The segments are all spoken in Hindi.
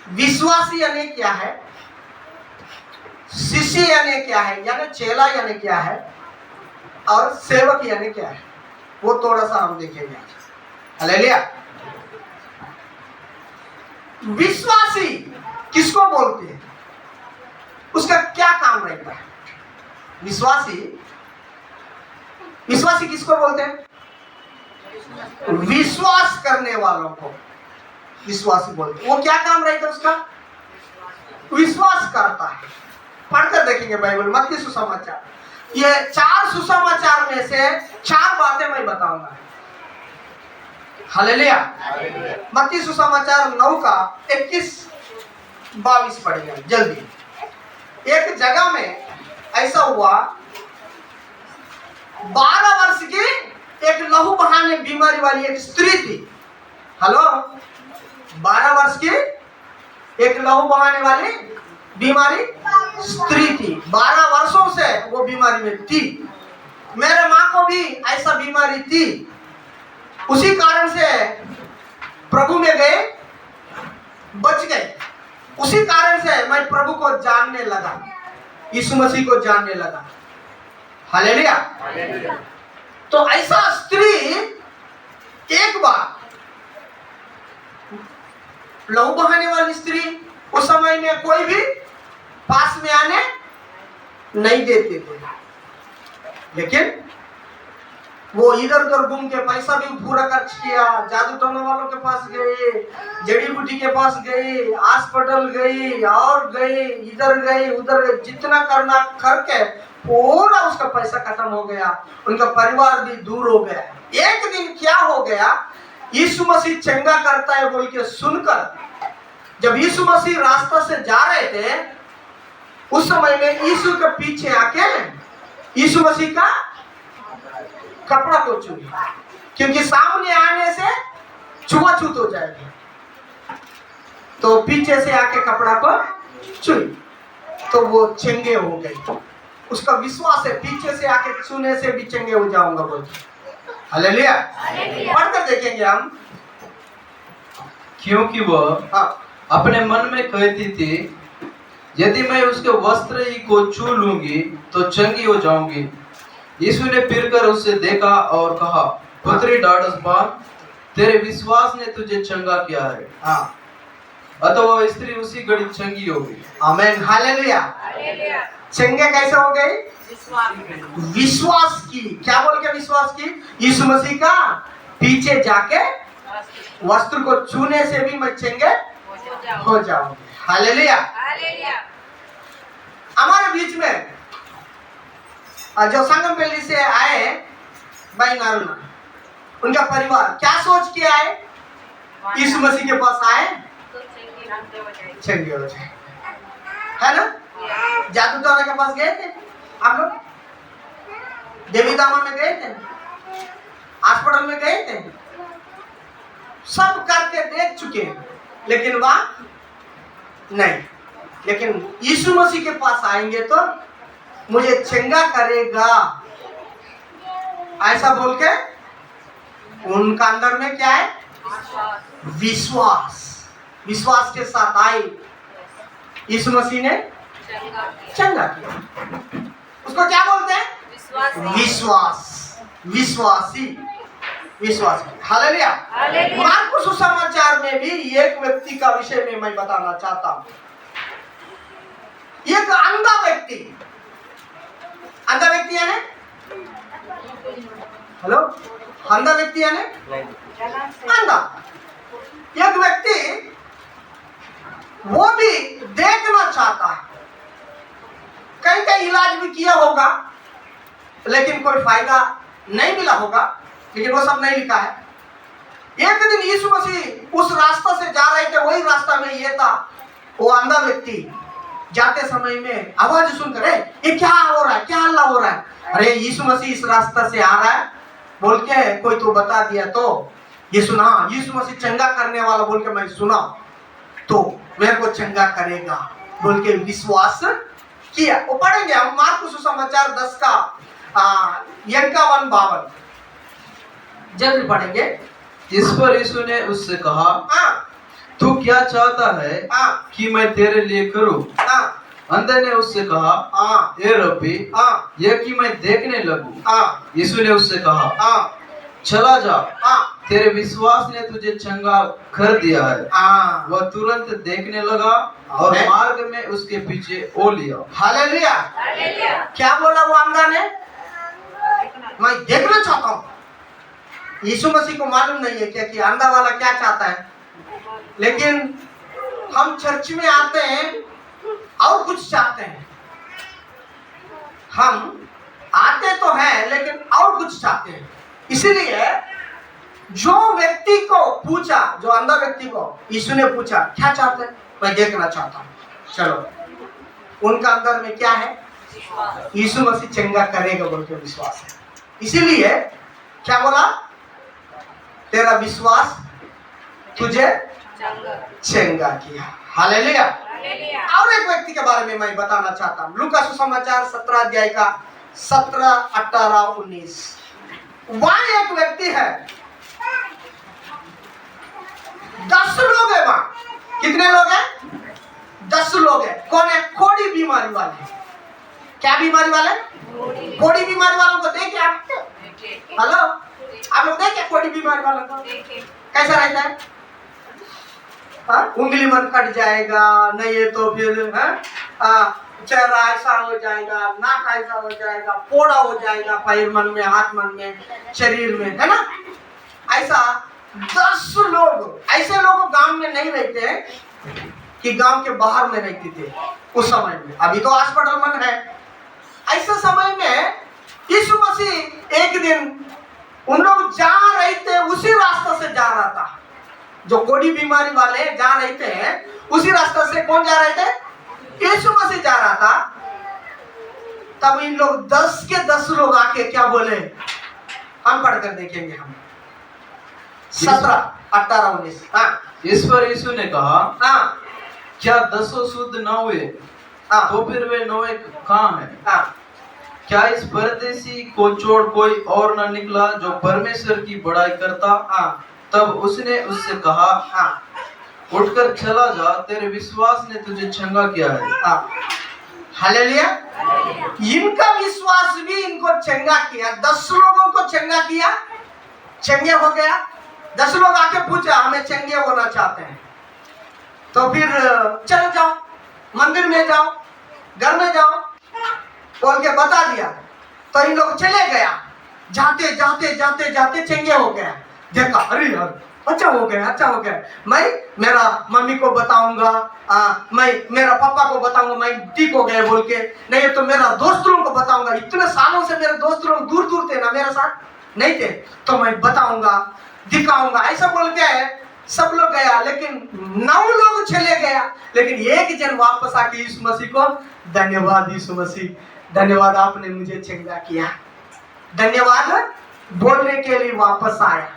विश्वासी यानी क्या है, शिष्य यानी क्या है, यानी चेला यानी क्या है, और सेवक यानी क्या है, वो थोड़ा सा हम देखेंगे आज। हालेलुया। विश्वासी किसको बोलते हैं, उसका क्या काम रहता है? विश्वासी किसको बोलते हैं? विश्वास करने वालों को विश्वासी बोलते हैं। वो क्या काम रहता है उसका? विश्वास करता है। पढ़कर देखेंगे बाइबल, मत्ती सुसमाचार। ये 4 सुसमाचार में से 4 बातें मैं बताऊंगा। हालेलुया। मत्ती सुसमाचार 9 का 21-22 पढ़ेंगे जल्दी। एक जगह में ऐसा हुआ, 12 वर्ष की एक लहू बहाने बीमारी वाली एक स्त्री थी। हेलो, 12 वर्ष की एक लहू बहाने वाली बीमारी स्त्री थी। 12 वर्षों से वो बीमारी में थी। मेरे माँ को भी ऐसा बीमारी थी। उसी कारण से प्रभु में गए, बच गए। उसी कारण से मैं प्रभु को जानने लगा, यीशु मसीह को जानने लगा। हालेलुया। तो ऐसा स्त्री एक बार, लहू बहाने वाली स्त्री, उस समय में कोई भी पास में आने नहीं देते थे, लेकिन वो इधर उधर घूम के पैसा भी पूरा खर्च किया। जादू टोने वालों के पास गए, जड़ी बूटी के पास गए, हॉस्पिटल गए और गए, इधर गए उधर गए, जितना करना करके पूरा उसका पैसा खत्म हो गया। उनका परिवार भी दूर हो गया। एक दिन क्या हो गया, यीशु मसीह चंगा करता है बोल के सुनकर जब यीशु मसीह रास्ता से जा रहे थे, उस समय में यीशु के पीछे आके यीशु मसीह का कपड़ा को छुई, क्योंकि सामने आने से छुआछूत हो जाएगी। तो पीछे से आके कपड़ा को छुई तो वो चंगे हो गए। उसका विश्वास है, पीछे से आके छूने से भी चंगे हो जाऊंगा बोलते। हालेलुया। पढ़कर देखेंगे हम। क्योंकि वह अपने मन में कहती थी, यदि मैं उसके वस्त्र ही को छू लूंगी तो चंगी हो जाऊंगी। यीशु ने फिरकर उससे देखा और कहा, पुत्री ढाढ़स बांध, तेरे विश्वास ने तुझे चंगा किया है। अतः वह स्त्री उसी घड़ी चंगी हो गई। आमीन। हालेलुया। चंगे कैसे हो गए? विश्वास की। क्या बोल के विश्वास की? यीशु मसीह का पीछे जाके वस्त्र को छूने से भी मैं चंगे हो जाऊंगी। हालेलुया। हमारे बीच में जो संगम पेली से आए भाई नारुना, उनका परिवार क्या सोच के आए? यीशु मसीह के पास आए चंगे हो जाए, है ना? जादू टोना के पास गए थे आप लोग, देवी दामा में गए थे, हॉस्पिटल में गए थे, सब करके देख चुके हैं, लेकिन वहां नहीं। लेकिन यीशु मसीह के पास आएंगे तो मुझे चंगा करेगा ऐसा बोल के उनका अंदर में क्या है? विश्वास। विश्वास के साथ आए, यीशु मसीह ने चंगा किया। उसको क्या बोलते हैं? विश्वास। विश्वासी, विश्वास। हालेलुया। मार्कुस सुसमाचार में भी एक व्यक्ति का विषय में मैं बताना चाहता हूं। एक अंधा व्यक्ति, अंधा व्यक्ति है ना? हेलो, अंधा व्यक्ति है ना? अंधा एक व्यक्ति, वो भी देखना चाहता है। कहीं कहीं इलाज भी किया होगा, लेकिन कोई फायदा नहीं मिला होगा, लेकिन वो सब नहीं लिखा है। एक दिन यीशु मसीह उस रास्ता से जा रहे थे, वही रास्ता में ये था। वो अंधा व्यक्ति जाते समय में आवाज सुनकर, ये क्या हो रहा है, क्या हल्ला हो रहा है? अरे यीशु मसीह इस रास्ता से आ रहा है बोल के कोई तो बता दिया, तो ये सुना यीशु मसीह चंगा करने वाला बोल के मैं सुना, तो मेरे को चंगा करेगा बोल के विश्वास किया। वो पढ़ेंगे हम मार्कुस सुसमाचार 10 का 51-52 जल्दी पढ़ेंगे। इस पर यीशु ने उससे कहा, तू क्या चाहता है हाँ कि मैं तेरे लिए करूं? हाँ अंधे ने उससे कहा, हाँ ए रब्बी, हाँ यह कि मैं देखने लगूं। हाँ यीशु ने उससे कहा, हाँ चला जा, हाँ तेरे विश्वास ने तुझे चंगा कर दिया है। हाँ। वह तुरंत देखने लगा और आमेन। मार्ग में उसके पीछे ओ लिया। हालेलुया। क्या बोला वो अंधा ने? मैं देखना चाहता हूँ। यीशु मसीह को मालूम नहीं है क्या कि अंधा वाला क्या चाहता है, लेकिन हम चर्च में आते हैं और कुछ चाहते हैं। हम आते तो हैं लेकिन और कुछ चाहते हैं। इसीलिए जो व्यक्ति को पूछा, जो अंधा व्यक्ति को यीशु ने पूछा क्या चाहते हैं, मैं देखना चाहता हूँ। चलो, उनका अंदर में क्या है? यीशु मसीह चंगा करेगा बोल के विश्वास है। इसीलिए क्या बोला? तेरा विश्वास तुझे चंगा किया। हालेलुया। और एक व्यक्ति के बारे में मैं बताना चाहता हूँ। लूका सुसमाचार 17 अध्याय का 17, 18, 19। वहां एक व्यक्ति है, 10 लोग है वहां। कितने लोग हैं? 10 लोग हैं। कौन है? कोड़ी बीमारी वाले। क्या बीमारी वाले? कोड़ी बीमारी वालों को देखे आप? हेलो, आप लोग देखे कोड़ी बीमारी वालों को? कैसा रहता है? उंगली मन कट जाएगा, नहीं तो फिर चेहरा ऐसा हो जाएगा, नाक ऐसा हो जाएगा, फोड़ा हो जाएगा पैर मन में, हाथ मन में, शरीर में, है ना? ऐसा 10 लोग। ऐसे लोग गांव में नहीं रहते हैं कि गांव के बाहर में रहते थे उस समय में। अभी तो हॉस्पिटल मन है। ऐसे समय में यीशु मसीह एक दिन उन लोग जा रहे थे, उसी रास्ते से जा रहा था। जो कोड़ी बीमारी वाले जा रहे थे उसी रास्ते से कौन जा रहे थे? यीशु मसीह जा रहा था। तब इन लोग 10 के 10 लोग आके क्या बोले, हम पढ़कर देखेंगे। हम 17, 18, 19। हाँ, इस पर यीशु ने कहा, हाँ, क्या 10 शुद्ध न हुए? हाँ, तो फिर वे 9 कहाँ हैं? हाँ, क्या इस परदेसी को छोड़ कोई और न निकला जो परमेश्वर की बड़ाई करता? हाँ, तब उसने उससे कहा, हाँ, उठकर चला जा, तेरे विश्वास ने तुझे चंगा किया है। हाँ। हालेलुया। इनका विश्वास भी इनको चंगा किया। 10 लोगों को चंगा किया, चंगे हो गया। 10 लोग आके पूछा, हमें चंगे होना चाहते हैं। तो फिर चल जाओ, मंदिर में जाओ, घर में जाओ बोल के बता दिया। तो इन लोग चले गया। जाते जाते जाते जाते चंगे हो गया। देखा, अरे यार अच्छा हो गया, अच्छा हो गया। मैं मेरा मम्मी को बताऊंगा, मैं मेरा पापा को बताऊंगा मैं ठीक हो गया बोल के। नहीं तो मेरा दोस्त लोगों को बताऊंगा। इतने सालों से मेरे दोस्त लोग दूर दूर थे ना, मेरे साथ नहीं थे, तो मैं बताऊंगा, दिखाऊंगा, ऐसा बोल के सब लोग गया। लेकिन 9 लोग चले गया, लेकिन एक जन वापस आके यीशु मसीह को, धन्यवाद यीशु मसीह, धन्यवाद आपने मुझे चंगा किया, धन्यवाद बोलने के लिए वापस आया।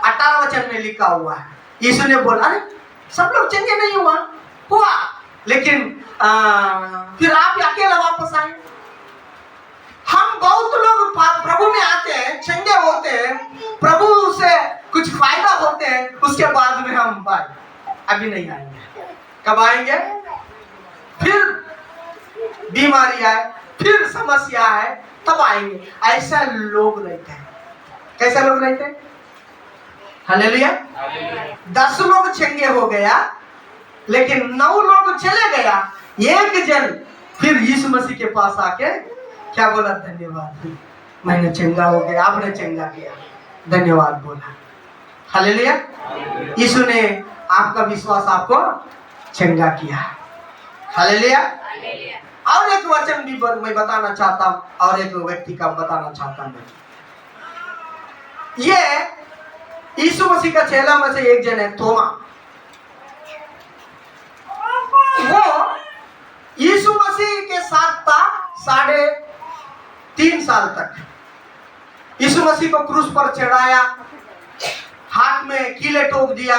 18 वचन में लिखा हुआ है, यीशु ने बोला, अरे सब लोग चंगे नहीं हुआ, लेकिन फिर आप अकेला वापस आए। हम बहुत लोग प्रभु में आते हैं, चंगे होते हैं, प्रभु से कुछ फायदा होते हैं, उसके बाद में हम भाई अभी नहीं आएंगे। कब आएंगे? फिर बीमारी आए, फिर समस्या है, तब आएंगे। ऐसा लोग रहते हैं। कैसा लोग रहते हैं? हालेलुया। 10 लोग चंगे हो गया, लेकिन 9 लोग चले गया। एक जन फिर यीशु मसीह के पास आके क्या बोला? धन्यवाद, मैंने चंगा हो गया, आपने चंगा किया, धन्यवाद बोला। हालेलुया। यीशु ने आपका विश्वास आपको चंगा किया। हालेलुया। और एक वचन भी मैं बताना चाहता हूँ, और एक व्यक्ति का बताना चाहता हूँ। ये यीशु मसीह का चेला में से एक जन है, थोमा। वो यीशु मसीह के साथ था 3.5 साल तक। यीशु मसीह को क्रूस पर चढ़ाया, हाथ में कीले ठोक दिया,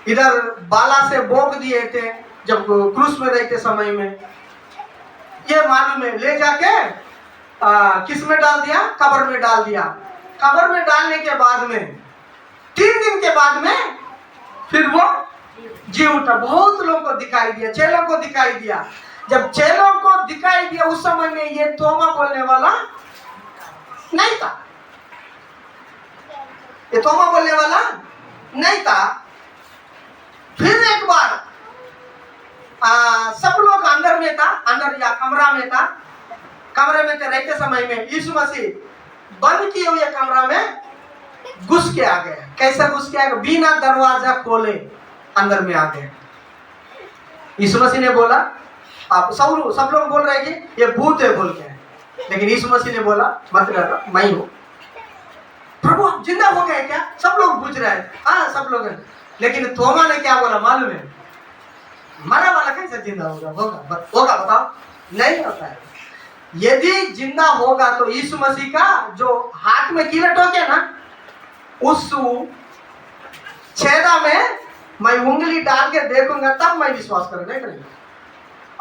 इधर बाला से बोक दिए थे जब क्रूस में रहते समय में। ये मालूम है, ले जाके किस में डाल दिया? कब्र में डाल दिया। कब्र में डालने के बाद में 3 दिन के बाद में फिर वो जी उठा। बहुत लोगों को दिखाई दिया, चेलों को दिखाई दिया। जब चेलों को दिखाई दिया उस समय में ये तोमा बोलने वाला नहीं था, ये तोमा बोलने वाला नहीं था। फिर एक बार सब लोग अंदर में था, अंदर या कमरा में था। कमरे में रहते समय में यीशु मसीह बंद किए हुए कमरा में घुस के आ गया। कैसा घुस के आ गया? बिना दरवाजा खोले अंदर में आ गए। यीशु मसीह ने बोला, आप सब लोग बोल रहे हैं कि ये भूत है बोल के, लेकिन यीशु मसीह ने बोला मत डरो, मैं हूं। प्रभु आप जिंदा हो गए क्या? सब लोग पूछ रहे हैं। हाँ सब लोग हैं। लेकिन तोमा ने क्या बोला मालूम है? मरा वाला कैसे जिंदा होगा? होगा बताओ? नहीं होता है। यदि जिंदा होगा तो यीशु मसीह का जो हाथ में कीलट हो गया ना, उस छेदा में मैं उंगली डाल के देखूंगा तब मैं विश्वास करूंगा। नहीं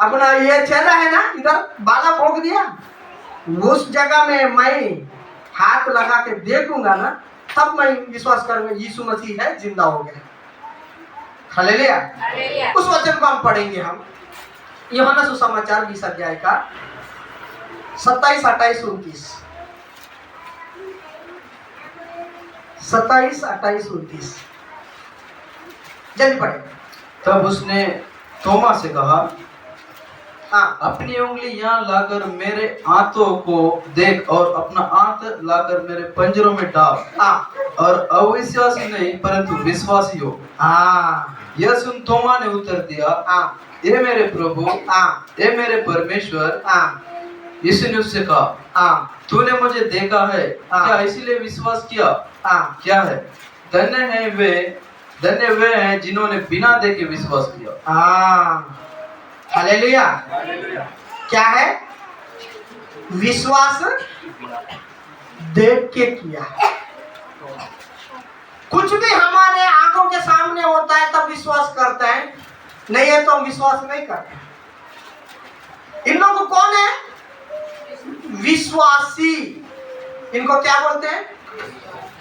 अपना ये छेदा है ना, इधर बाला पोक दिया, उस जगह में मैं हाथ लगा के देखूंगा ना, तब मैं विश्वास करूंगा यीशु मसीह है, जिंदा हो गए। हालेलुया। उस वचन को हम पढ़ेंगे। हम यूहन्ना सुसमाचार 20 अध्याय का 27, 28, 29। 27, 28, 29 जल्दी पढ़े। तब उसने तोमा से कहा, हाँ अपनी उंगली यहाँ लाकर मेरे हाथों को देख और अपना हाथ लाकर मेरे पंजरों में डाल, हाँ और अविश्वासी नहीं परंतु विश्वासी हो। हाँ यह सुन तोमा ने उत्तर दिया, हाँ हे मेरे प्रभु, हाँ हे मेरे परमेश्वर। हाँ यीशु ने उससे कहा, हाँ तूने मुझे देखा है, हाँ। क्या इसीलिए विश्वास किया? हाँ क्या है? धन्य वे हैं जिन्होंने बिना देखे विश्वास किया। हाँ हालेलुया। क्या है? विश्वास देख के किया। कुछ भी हमारे आंखों के सामने होता है तब विश्वास करते हैं, नहीं है तो हम विश्वास नहीं करते। इन लोग कौन है? विश्वासी। इनको क्या बोलते हैं?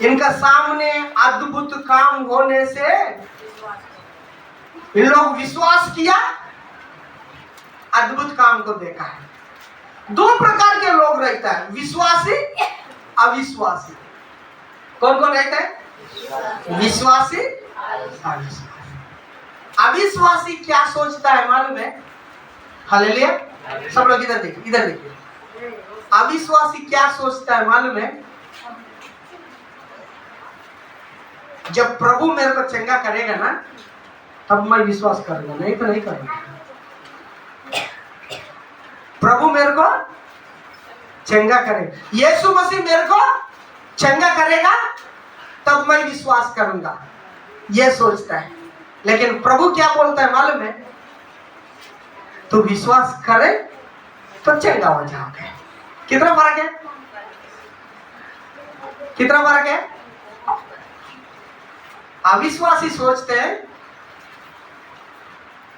इनका सामने अद्भुत काम होने से इन लोग विश्वास किया, अद्भुत काम को देखा है। दो प्रकार के लोग रहता है, विश्वासी, अविश्वासी। कौन कौन रहता है? विश्वासी, अविश्वासी। अविश्वासी क्या सोचता है मालूम है? हालेलुया। सब लोग इधर देखिए, इधर देखिए। अविश्वासी क्या सोचता है मालूम है? जब प्रभु मेरे को चंगा करेगा ना, तब मैं विश्वास करूंगा, नहीं तो नहीं करूंगा। प्रभु मेरे को चंगा करेगा, यीशु मसीह मेरे को चंगा करेगा, तब मैं विश्वास करूंगा, ये सोचता है। लेकिन प्रभु क्या बोलता है मालूम है? तो विश्वास करे तो चंगा हो जाओगे। कितना फर्क है? कितना फर्क है? अविश्वासी सोचते हैं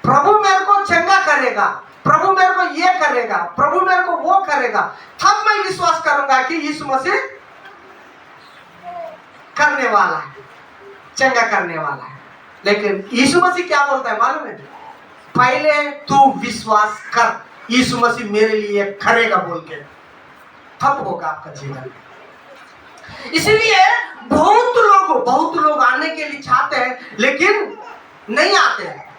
प्रभु मेरे को चंगा करेगा, प्रभु मेरे को ये करेगा, प्रभु मेरे को वो करेगा, तब मैं विश्वास करूंगा कि यीशु मसीह करने वाला है, चंगा करने वाला है। लेकिन यीशु मसीह क्या बोलता है मालूम है? पहले तू विश्वास कर, यीशु मसीह मेरे लिए करेगा बोल के, तब होगा आपका जीवन। इसलिए बहुत लोग आने के लिए चाहते हैं, लेकिन नहीं आते हैं।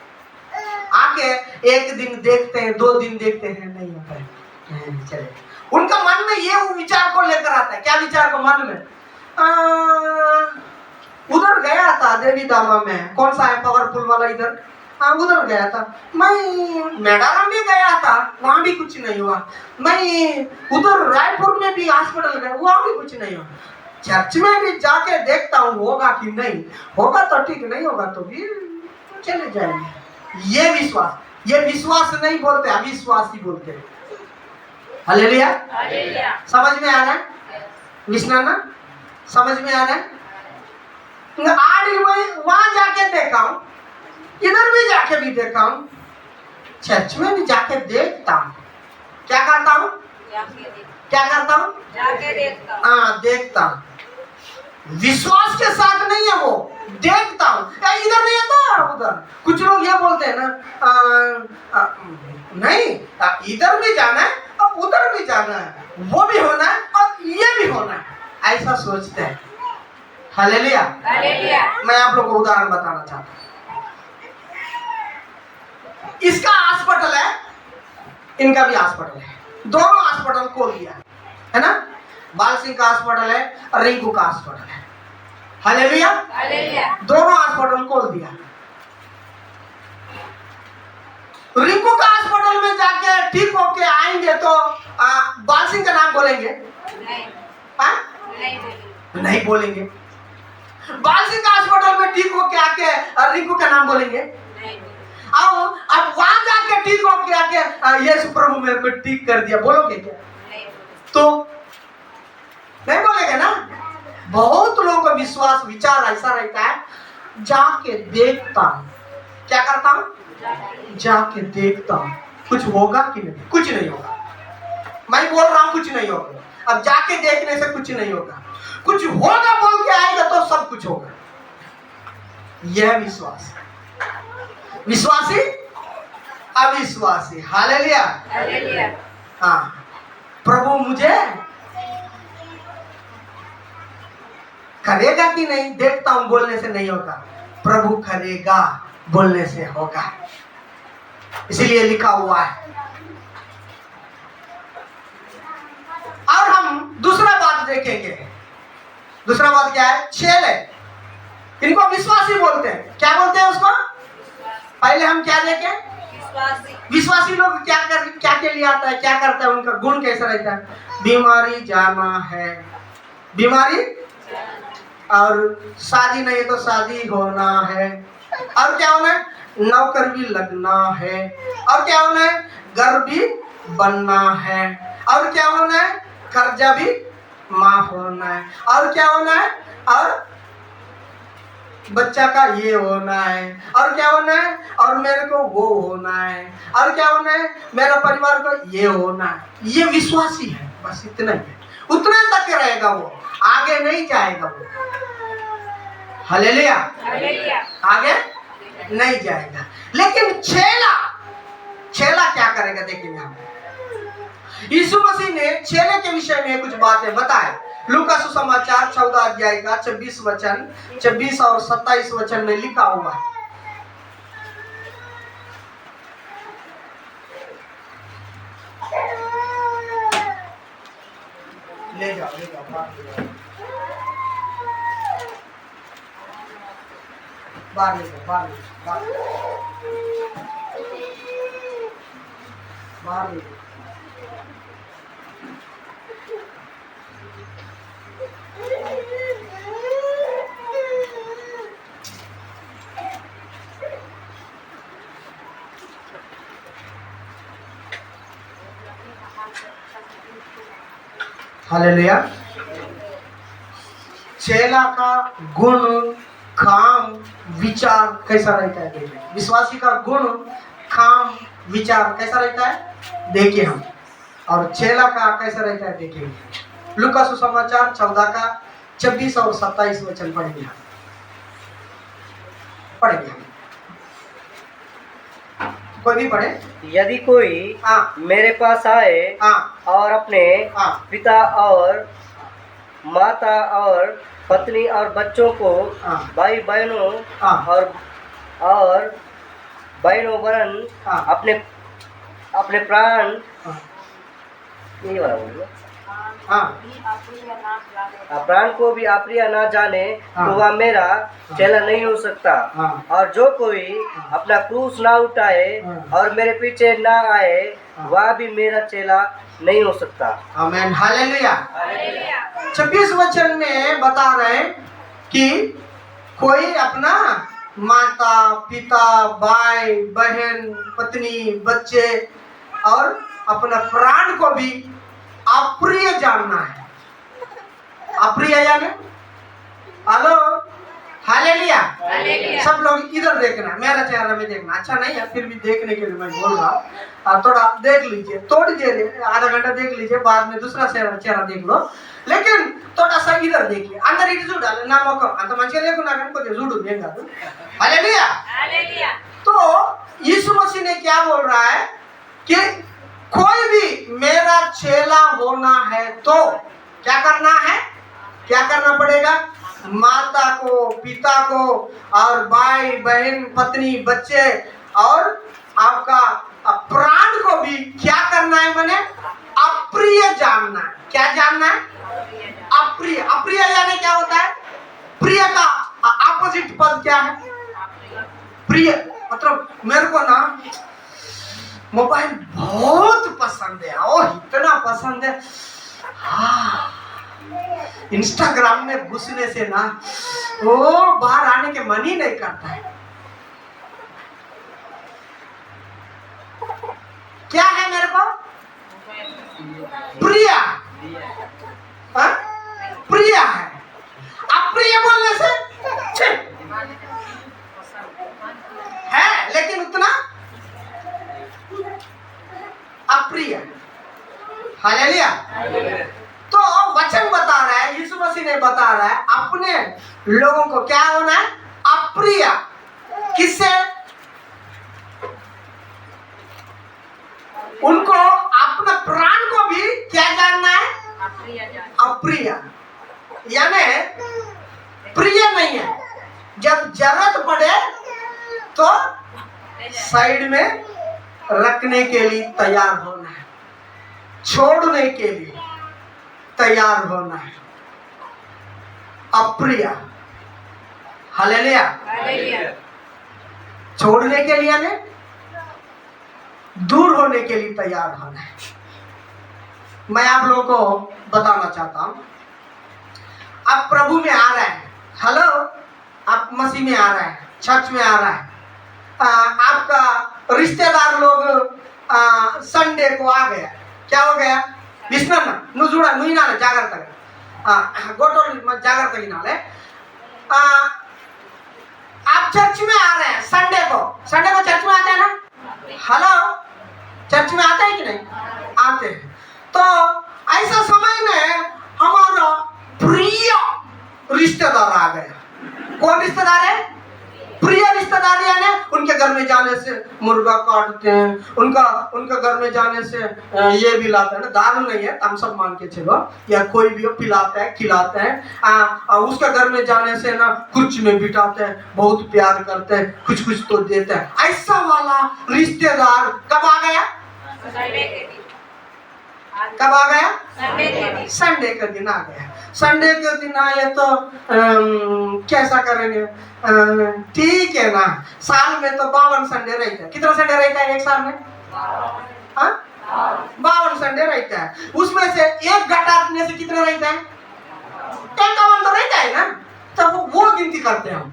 आके एक दिन देखते हैं, 2 दिन देखते हैं, नहीं होता है, चले। उनका मन में ये विचार को लेकर आता है। क्या विचार को मालूम है? उधर गया था देवी दामा में, कौन सा है पावरफुल वाला इधर, उधर गया था। मैं मेडारम भी गया था, वहां भी कुछ नहीं हुआ। मैं उधर रायपुर में भी हॉस्पिटल गया, वहां भी कुछ नहीं हुआ। चर्च में भी जाके देखता हूँ होगा कि नहीं, होगा तो ठीक, नहीं होगा तो भी चले जाएंगे। ये विश्वास नहीं बोलते, अविश्वासी बोलते हैं। हालेलुया। समझ में आ रहा है? विश्वाना समझ में आ रहा है? आज वहां जाके देखा हूं, इधर भी जाके भी देखा हूं, चर्च में भी जाके देखता हूं। क्या करता हूं? क्या करता हूं? जाके देखता हूं। हाँ देखता हूं। विश्वास के साथ नहीं है, वो देखता हूँ इधर नहीं आता उधर। कुछ लोग ये बोलते हैं ना नहीं इधर भी जाना है और उधर भी जाना है, वो भी होना है और ये भी होना है, ऐसा सोचते हैं। हालेलुया। मैं आप लोगों को उदाहरण बताना चाहता हूँ। इसका हॉस्पिटल है, इनका भी हॉस्पिटल है, दोनों हॉस्पिटल खोल दिया है ना। बाल सिंह का हॉस्पिटल है और रिंकू का हॉस्पिटल है। हालेलुया। दोनों हॉस्पिटल खोल दिया। रिंकू का हॉस्पिटल में जाके ठीक होके आएंगे तो बाल सिंह का नाम बोलेंगे? नहीं बोलेंगे। बाल सिंह का हॉस्पिटल में ठीक होके आके रिंकू का नाम बोलेंगे? अब वहां जाके ठीक होके आके यीशु प्रभु मेरे को ठीक कर दिया बोलोगे क्या? तो नहीं बोलेगा ना। बहुत लोगों का विश्वास विचार ऐसा रहता है, जाके देखता हूं। क्या करता हूं? जाके देखता हूं कुछ होगा कि नहीं। कुछ नहीं होगा। मैं बोल रहा हूं कुछ नहीं होगा। अब जाके देखने से कुछ नहीं होगा, कुछ होगा बोल के आएगा तो सब कुछ होगा। यह विश्वास। विश्वासी अविश्वासी। हालेलुया। हाँ, प्रभु मुझे करेगा कि नहीं देखता हूं बोलने से नहीं होगा, प्रभु करेगा बोलने से होगा। इसीलिए लिखा हुआ है। और हम दूसरा बात देखेंगे। दूसरा बात क्या है? छेले, इनको विश्वासी बोलते हैं। क्या बोलते हैं उसको? पहले हम क्या देखें? विश्वासी लोग क्या के लिए आता है, क्या करता है, उनका गुण कैसा रहता है? बीमारी जाना है, बीमारी, और शादी नहीं है तो शादी होना है, और क्या होना है? नौकर भी लगना है, और क्या होना है? घर भी बनना है, और क्या होना है? कर्जा भी माफ होना है, और क्या होना है? और बच्चा का ये होना है, और क्या होना है? और मेरे को वो होना है, और क्या होना है? मेरा परिवार को ये होना है। ये विश्वासी है, बस इतना ही है। उतना तक रहेगा वो, आगे नहीं जाएगा वो। हालेलुया। आगे नहीं जाएगा। लेकिन छेला क्या करेगा देखेंगे हम। यीशु मसीह ने छेले के विषय में कुछ बातें बताए। लूका सुसमाचार 14 अध्याय का 24 और 27 वचन में लिखा हुआ है। ले जाओ बाहर ले जाओ। हालेलुया। चेला का गुण, काम, विचार कैसा रहता है देखिए। विश्वासी का गुण, काम, विचार कैसा रहता है देखिए हम, और चेला का कैसा रहता है देखिए। लूका सुसमाचार 14 का 26 और 27 वचन पढ़ेंगे हम। कोई भी पढ़े। यदि कोई मेरे पास आए और अपने पिता और माता और पत्नी और बच्चों को, भाई बहनों और बहनों वरन अपने प्राण, यही वाला बोलो, प्राण को भी अप्रिय ना जाने तो वह मेरा चेला नहीं हो सकता। और जो कोई अपना क्रूस ना उठाए और मेरे पीछे ना आए वह भी मेरा चेला नहीं हो सकता। आमीन। हालेलुया। 26 वचन में बता रहे हैं कि कोई अपना माता पिता, भाई बहन, पत्नी, बच्चे और अपना प्राण को भी अप्रिय जानना है। अप्रिय यानी, हेलो, हालेलुया। हालेलुया। सब लोग इधर देखना, मेरा चेहरा में देखना। अच्छा नहीं है, फिर भी देखने के लिए मैं बोल रहा हूँ। थोड़ा देख लीजिए, थोड़ी देर, आधा घंटा देख लीजिए, बाद में दूसरा चेहरा देख लो। लेकिन थोड़ा सा इधर देखिए, अंदर इट చూడాలి నా ముఖం అంత మంచిగా లేకున్నా కానీ కొద్దిగా చూడు, ఏం కాదు। हालेलुया। हालेलुया। तो यीशु मसीह ने क्या बोल रहा है कि कोई भी मेरा चेला होना है तो क्या करना है, क्या करना पड़ेगा? माता को, पिता को और भाई बहन पत्नी बच्चे और आपका प्राण को भी क्या करना है? मैंने अप्रिय जानना है। क्या जानना है? अप्रिय। अप्रिय यानी क्या होता है? प्रिय का ऑपोजिट पद क्या है? प्रिय। मतलब मेरे को ना मोबाइल बहुत पसंद है, और इतना पसंद है, हाँ, इंस्टाग्राम में घुसने से ना वो बाहर आने के मन ही नहीं करता है। क्या है मेरे को? प्रिय। हाँ? प्रिय है। अप्रिय बोलने से छे है, लेकिन उतना अप्रिय। हालेलुया। तो वचन बता रहा है, यीशु मसीह ने बता रहा है अपने लोगों को क्या होना है? अप्रिय। किससे? उनको अपने प्राण को भी क्या जानना है? अप्रिय। यानी प्रिय नहीं है। जब जरूरत पड़े तो साइड में रखने के लिए तैयार होना है, छोड़ने के लिए तैयार होना है। अप्रिय। हालेलुया। हालेलुया। छोड़ने के लिए ने दूर होने के लिए तैयार होना है। मैं आप लोगों को बताना चाहता हूं, आप प्रभु में आ रहे हैं, हेलो, आप मसीह में आ रहे हैं, चर्च में आ रहा है, आपका रिश्तेदार लोग संडे को आ गया, क्या हो गया? विष्णु नु जुड़ा नु ही ना जागृत गोटो जागृत ही नाले आप चर्च में आ रहे हैं संडे को चर्च में आते हैं ना? हेलो, चर्च में आते हैं कि नहीं आते हैं? तो ऐसा समय में हमारा प्रिय रिश्तेदार आ गया। कौन रिश्तेदार है? प्रिय रिश्तेदार। यानी उनके घर में जाने से मुर्गा काटते हैं, उनका घर में जाने से ये भी लाते हैं ना, दारू नहीं है, हम सब मान के चलो, या कोई भी पिलाते हैं खिलाते हैं। उसका घर में जाने से ना कुछ में बिठाते हैं, बहुत प्यार करते हैं, कुछ तो देते हैं। ऐसा वाला रिश्तेदार कब आ गया? कब आ गया? संडे के दिन आ गया। संडे के दिन आए तो कैसा करेंगे? ठीक है ना, साल में तो 52 संडे रहता है। कितना संडे रहता है एक साल में? 52 संडे रहता है। उसमें से एक घटाने से कितना रहता है? 51 तो रहता है ना। तो वो गिनती करते हैं हम।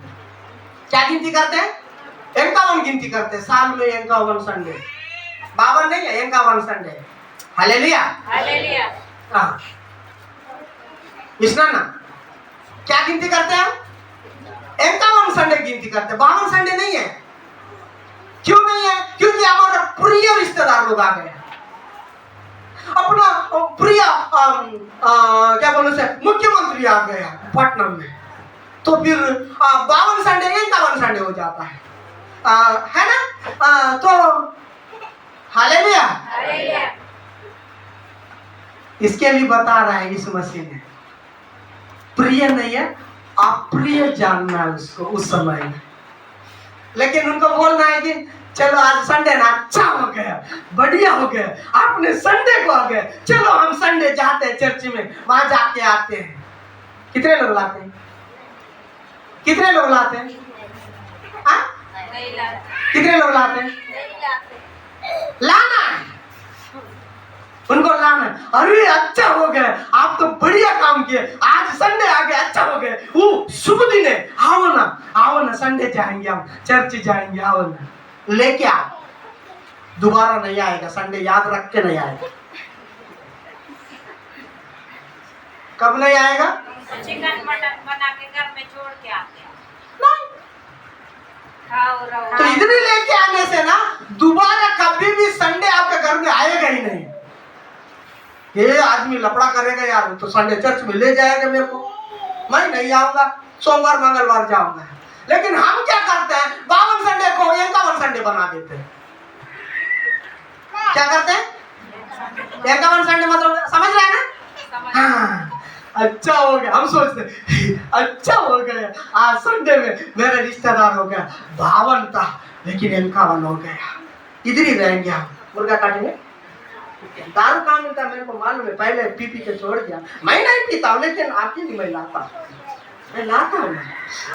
क्या गिनती करते हैं? 51 गिनती करते हैं। साल में 51 संडे, 52 नहीं है, 51 संडे। हालेलुया। हालेलुया। हाँ, इसना ना क्या गिनती करते हैं? 51 संडे गिनती करते हैं, 52 संडे नहीं है। क्यों नहीं है? क्योंकि हमारा प्रिय रिश्तेदार लोग आ गए, अपना प्रिय क्या बोलने से मुख्यमंत्री आ गया पटना में। तो फिर 52 संडे 51 संडे हो जाता है ना? तो हालेलुया। हालेलुया। इसके लिए बता रहा है यीशु मसीह ने, प्रिय नहीं है, अप्रिय जानना है उसको उस समय में। लेकिन उनको बोलना है कि चलो आज संडे ना, अच्छा हो गया, बढ़िया हो गया, आपने संडे को आ गए, चलो हम संडे जाते हैं चर्च में, वहां जाके आते हैं। कितने लोग लाते हैं? कितने लोग लाते हैं? कितने लोग लाते हैं? लाना है उनको, लाना है। अरे अच्छा हो गया, आप तो बढ़िया काम किए, आज संडे आ गया, अच्छा हो गया, वो शुभ दिन है, आओ ना संडे जाएंगे, हम चर्च जाएंगे, आओ ना। लेके आओ, दोबारा नहीं आएगा संडे, याद रख के नहीं आएगा। कब नहीं आएगा? चिकन मटन बना के घर में छोड़ के आते हैं। नहीं। खाओ रहो। तो इधर ही लेके आने से ना दोबारा कभी भी संडे आपके घर में आएगा ही नहीं। ये आदमी लफड़ा करेगा यार, तो संडे चर्च में ले जाएगा मेरे को, मैं नहीं आऊंगा, सोमवार मंगलवार जाऊंगा। लेकिन हम क्या करते हैं, 52 संडे को 51 संडे बना देते हैं। क्या करते हैं? 51 संडे मतलब समझ रहे हैं ना? हाँ, अच्छा हो गया। हम सोचते अच्छा हो गया, आज संडे में मेरे रिश्तेदार हो गया 52 था, लेकिन 51 हो गया, इधर ही रहेंगे हम, मुर्गा काटेंगे। दारू कहाँ मिलता है मेरे को मालूम है, पहले पी के छोड़ दिया। मैं नहीं पीता हूँ, लेकिन आपके लिए मैं लाता हूँ।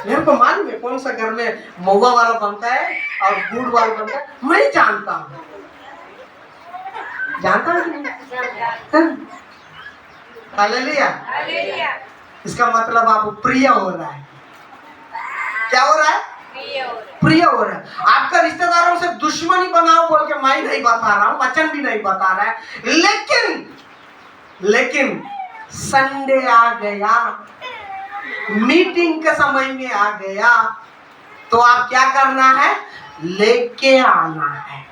मेरे को मालूम है कौन सा घर में महुआ वाला बनता है और गुड़ वाला बनता है, मैं जानता हूँ। जानता हूँ कि नहीं? हालेलुया। हालेलुया। इसका मतलब आप प्रिय हो रहा है। क्या हो रहा है? प्रिय हो रहे। प्रिय हो रहा है। आपका रिश्तेदारों से दुश्मनी बनाओ बोल के मैं नहीं बता रहा हूँ, वचन भी नहीं बता रहा है, लेकिन संडे आ गया, मीटिंग के समय में आ गया, तो आप क्या करना है? लेके आना है।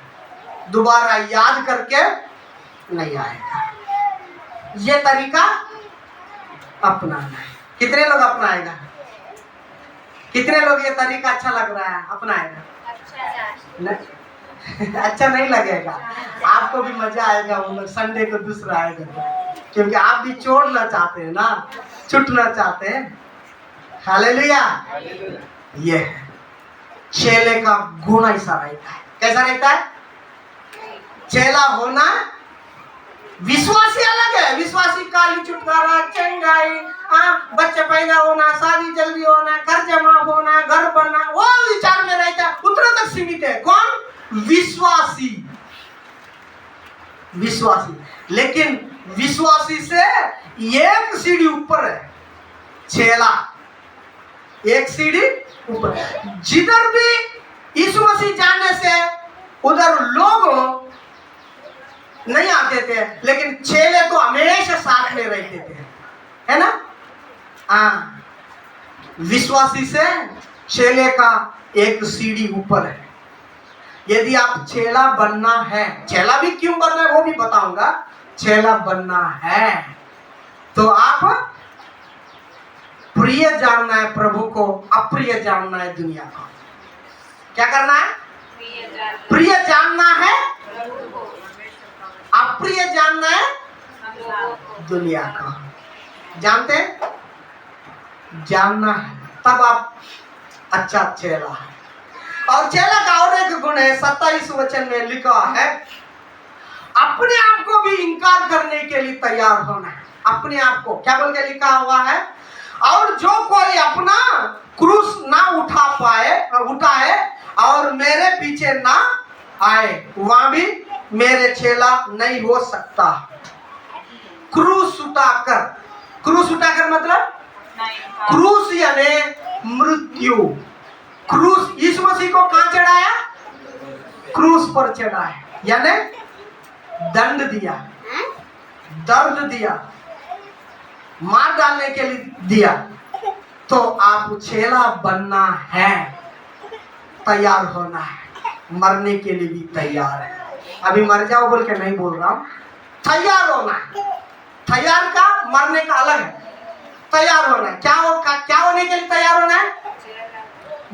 दोबारा याद करके नहीं आएगा। ये तरीका अपनाना है। कितने लोग अपनाएगा? कितने लोग ये तरीका अच्छा लग रहा है अपनाएगा? नहीं अच्छा नहीं लगेगा। आपको भी मजा आएगा, वो लोग संडे को दूसरा आएगा तो, क्योंकि आप भी छोड़ना चाहते हैं ना, छुटना चाहते हैं। हालेलुया। ये है चेले का गुण, ऐसा रहता है। कैसा रहता है? चेला होना, विश्वासी अलग है। विश्वासी काली छुटकारा, चंगाई, बच्चे पैदा होना, शादी जल्दी होना, कर्ज माफ होना, घर बनना, वो विचार में रहता है, उतना तक सीमित है। कौन? विश्वासी। लेकिन विश्वासी से एक सीढ़ी ऊपर है चेला, एक सीढ़ी ऊपर। जिधर भी यीशु मसीह जाने से उधर लोग नहीं आते थे, लेकिन चेले तो हमेशा साथ में रहते थे, है ना? हाँ, विश्वासी से चेले का एक सीढ़ी ऊपर है। यदि आप चेला बनना है, चेला भी क्यों बनना है वो भी बताऊंगा, चेला बनना है तो आप प्रिय जानना है प्रभु को, अप्रिय जानना है दुनिया को। क्या करना है? प्रिय जानना है, अप्रिय जानना है दुनिया का। जानते हैं? जानना है, तब आप अच्छा चेला है। और चेला का और एक गुण है, 27 वचन में लिखा है, अपने आप को भी इनकार करने के लिए तैयार होना है। अपने आप को क्या बोल के लिखा हुआ है? और जो कोई अपना क्रूस ना उठाए और मेरे पीछे ना आए, वहां भी मेरे चेला नहीं हो सकता। क्रूस उठाकर मतलब क्रूस यानी मृत्यु। क्रूस यीशु मसीह को कहां चढ़ाया? क्रूस पर चढ़ाया, यानी दंड दिया, दर्द दिया, मार डालने के लिए दिया। तो आप चेला बनना है, तैयार होना है, मरने के लिए भी तैयार है। अभी मर जाओ बोल के नहीं बोल रहा हूं, तैयार होना है। तैयार का मरने का अलग है, तैयार होना है। क्या होने के लिए तैयार होना है?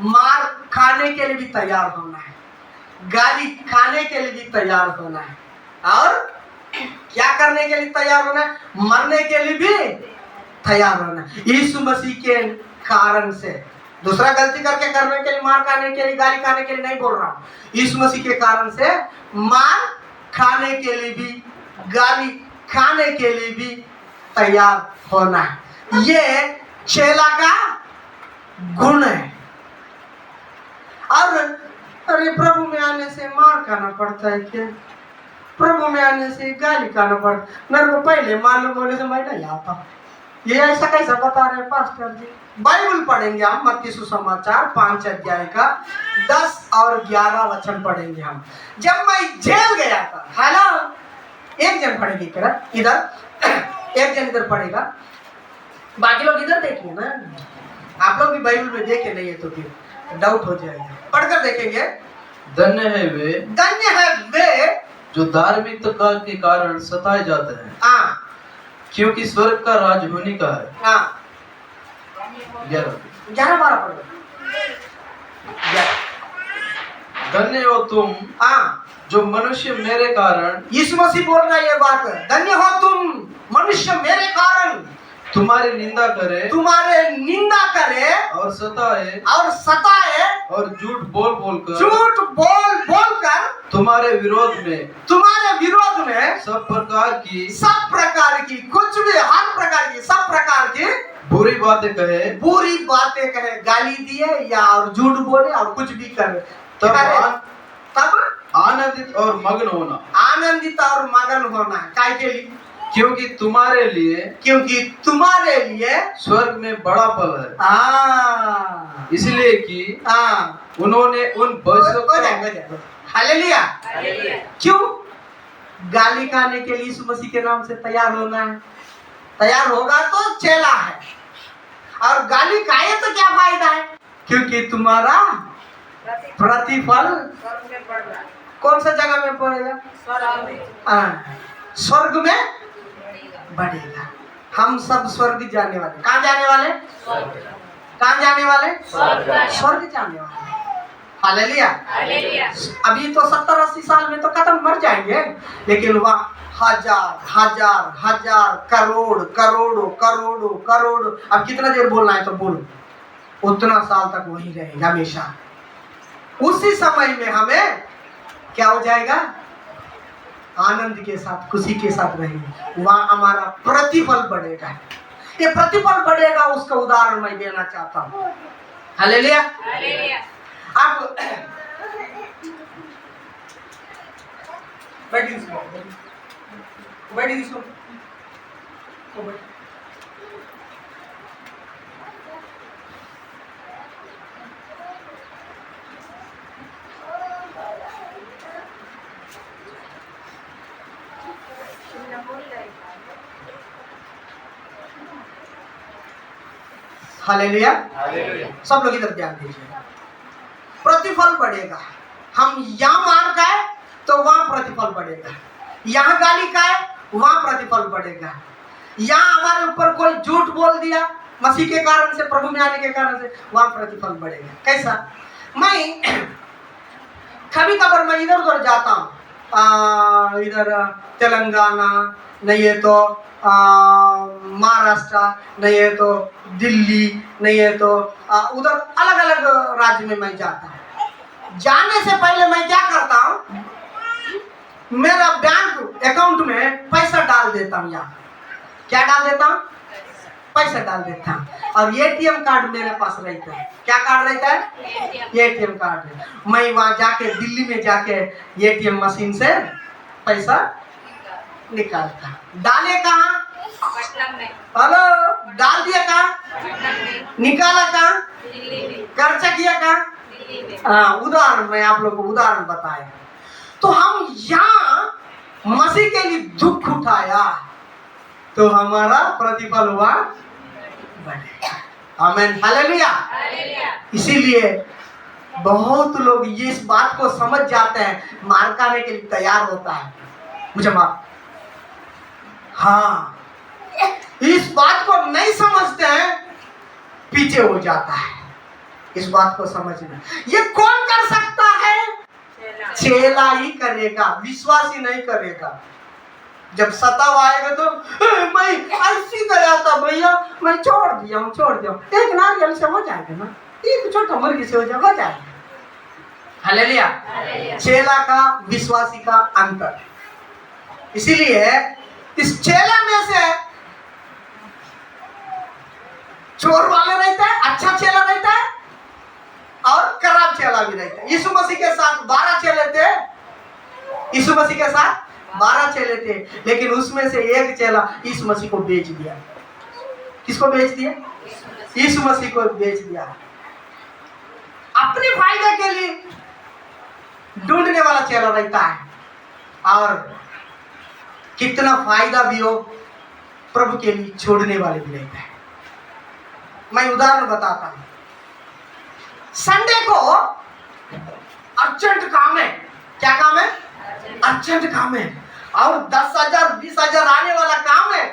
मार खाने के लिए भी तैयार होना है, गाली खाने के लिए भी तैयार होना है, और क्या करने के लिए तैयार होना है? मरने के लिए भी तैयार होना है। यीशु मसीह के कारण से, दूसरा गलती करके करने के लिए, मार खाने के लिए, गाली खाने के लिए नहीं बोल रहा हूं, यीशु मसीह के कारण से मार खाने के लिए भी, गाली खाने के लिए भी तैयार होना है। ये चेला का गुण है। और अरे प्रभु में आने से मार खाना पड़ता है क्या? प्रभु में आने से गाली खाना पड़ता? मेरे को पहले मालूम होने से मैं नहीं आता। ये ऐसा कैसा बता रहे पास्टर जी? बाइबल पढ़ेंगे हम, मत्ती सुसमाचार 5 अध्याय का 10 और 11 वचन पढ़ेंगे हम। जब मैं जेल गया था, हेलो, एक जन पढ़ेगी इधर, एक जन इधर पढ़ेगा, बाकी लोग इधर देखिए ना। आप लोग भी बाइबल में देखे नहीं है तो फिर डाउट हो जाएगा, पढ़कर देखेंगे। धन्य है वे धन्य है वे जो धार्मिकता के कारण सताए जाते हैं, हाँ क्योंकि स्वर्ग का राज होने का है। हाँ 11-12 पढ़ लो। धन्य हो तुम हाँ जो मनुष्य मेरे कारण यीशु मसीह बोल रहा है ये बात, धन्य हो तुम मनुष्य मेरे कारण तुम्हारी निंदा करे, तुम्हारे निंदा करे और सताए, और सताए, और झूठ बोल बोलकर झूठ बोल बोल कर तुम्हारे विरोध में सब प्रकार की कुछ भी हर प्रकार की सब प्रकार की बुरी बातें कहे, गाली दिए या और झूठ बोले और कुछ भी करे, तब आनंदित और मगन होना। आनंदित और मगन होना काय के लिए? क्योंकि तुम्हारे लिए स्वर्ग में बड़ा फल है, इसलिए कि उन्होंने उन हालेलुया। क्यों? गाली खाने के लिए यीशु मसीह के नाम से तैयार होना है, तैयार होगा तो चेला है, और गाली खाए तो क्या फायदा है? क्योंकि तुम्हारा प्रतिफल कौन सा जगह में पड़ेगा? स्वर्ग में बढ़ेगा। हम सब स्वर्ग जाने वाले, कहाँ जाने वाले? कहाँ जाने वाले? स्वर्ग जाने वाले। हालेलुया। अभी तो 70-80 साल में तो खत्म मर जाएंगे, लेकिन वहाँ हजार हजार हजार करोड़ करोड़ों करोड़ों करोड़ों, अब कितना देर बोलना है तो बोलो, उतना साल तक वही रहेगा हमेशा। उसी समय में हमें क्या हो जाएगा? आनंद के साथ, खुशी के साथ रहेंगे, वहाँ हमारा प्रतिफल बढ़ेगा। ये प्रतिफल बढ़ेगा, उसका उदाहरण मैं देना चाहता हूँ। हालेलुया। अब बैठिए हालेलुया। सब लोग इधर ध्यान दीजिए। प्रतिफल बढ़ेगा। हम यहाँ मार खाए तो वहां प्रतिफल बढ़ेगा, यहाँ गाली खाए वहां प्रतिफल बढ़ेगा, यहाँ हमारे ऊपर कोई झूठ बोल दिया मसीह के कारण से, प्रभु में आने के कारण से, वहां प्रतिफल बढ़ेगा। कैसा? मैं कभी कभार मैं इधर उधर जाता हूँ, इधर तेलंगाना, नहीं है तो महाराष्ट्र, नहीं है तो दिल्ली, नहीं है तो उधर अलग अलग राज्य में मैं जाता हूँ। जाने से पहले मैं क्या करता हूँ, मेरा बैंक अकाउंट में पैसा डाल देता हूँ। यहाँ क्या डाल देता हूँ? पैसा डाल देता हूँ। और एटीएम कार्ड मेरे पास रहता है। क्या कार्ड रहता है? ATM card. मैं वहाँ जाके दिल्ली में जाके एटीएम मशीन से पैसा निकालता। डाले कहाँ? हेलो, डाल दिया कहाँ? निकाला कहाँ? खर्चा किया कहाँ? उदाहरण मैं आप लोगों को उदाहरण बताया। तो हम यहाँ मसीह के लिए दुख उठाया तो हमारा प्रतिफल हुआ बढ़ेगा। आमीन, हालेलुया। इसीलिए बहुत लोग ये इस बात को समझ जाते हैं, मार खाने के लिए तैयार होता है, मुझे मार। हाँ, इस बात को नहीं समझते हैं, पीछे हो जाता है। इस बात को समझना, ये कौन कर सकता है? चेला ही करेगा, विश्वासी नहीं करेगा। जब सताव आएगा तो मैं ऐसी गया था भैया, मैं छोड़ दिया एक नारियल से हो जाएगा ना, एक छोटा मुर्गी से हो जाएगा। हालेलुया। चेला का विश्वासी का अंतर। इसीलिए इस चेला में से चोर वाले रहता है, अच्छा चेला रहता है, और खराब चेला भी रहता है। यीशु मसीह के साथ 12 चेले थे, यीशु मसीह के साथ 12 चेले थे, लेकिन उसमें से एक चेला यीशु मसीह को बेच दिया। किसको बेच दिया? यीशु मसीह को बेच दिया। अपने फायदे के लिए ढूंढने वाला चेला रहता है, और कितना फायदा भी हो प्रभु के लिए छोड़ने वाले भी रहता है। मैं उदाहरण बताता हूं। संडे को अर्जेंट काम है। क्या काम है? अर्जेंट काम है। और 10,000 20,000 आने वाला काम है।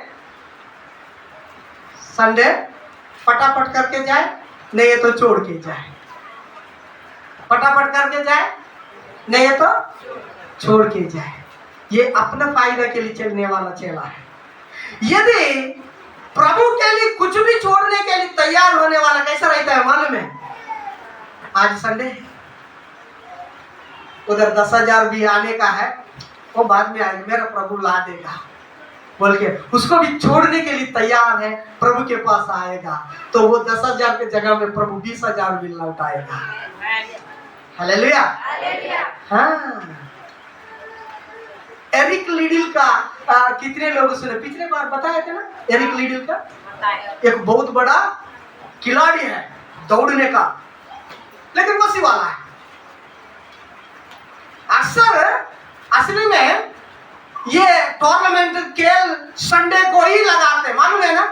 संडे फटाफट करके जाए, नहीं है तो छोड़ के जाए। फटाफट करके जाए, नहीं है तो छोड़ के जाए। ये अपना फायदा के लिए चलने वाला चेला है। यदि प्रभु के लिए कुछ भी छोड़ने के लिए तैयार होने वाला कैसा रहता है मन में, आज संडे उधर 10,000 भी आने का है, वो बाद में आएगा, मेरा प्रभु ला देगा बोल के उसको भी छोड़ने के लिए तैयार है, प्रभु के पास आएगा तो वो 10,000 के जगह में प्रभु 20,000 भी लौटाएगा। हालेलुया। हाँ, एरिक लिडिल का कितने लोग सुने? पिछले बार बताया था ना, एरिक लिडिल का एक बहुत बड़ा खिलाड़ी है दौड़ने का, लेकिन मसीह वाला है। अक्सर असली में ये टूर्नामेंट खेल संडे को ही लगाते हैं, मालूम है ना?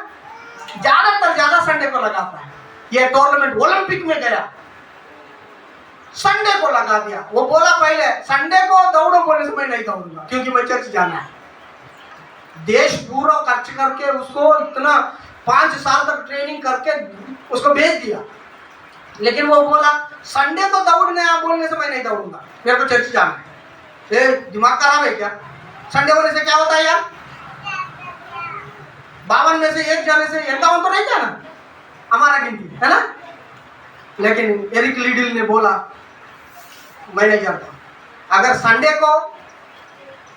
ज्यादा संडे को लगाता है। ये टूर्नामेंट ओलंपिक में गया, संडे को लगा दिया। वो बोला पहले संडे को दौड़ो, बोलने से मैं नहीं दौड़ूंगा क्योंकि मैं चर्च जाना है। देश पूरा खर्च करके उसको इतना 5 साल तक ट्रेनिंग करके उसको भेज दिया, लेकिन वो बोला संडे को दौड़ने आप बोलने से मैं नहीं दौड़ूंगा, मेरे को चर्च जाना है। ये दिमाग खराब है क्या? संडे होने से क्या होता है यार? 52 में से एक जाने से 51 तो नहीं जाना, हमारा गिनती है ना। लेकिन एरिक लिडिल ने बोला मैं नहीं जानता, अगर संडे को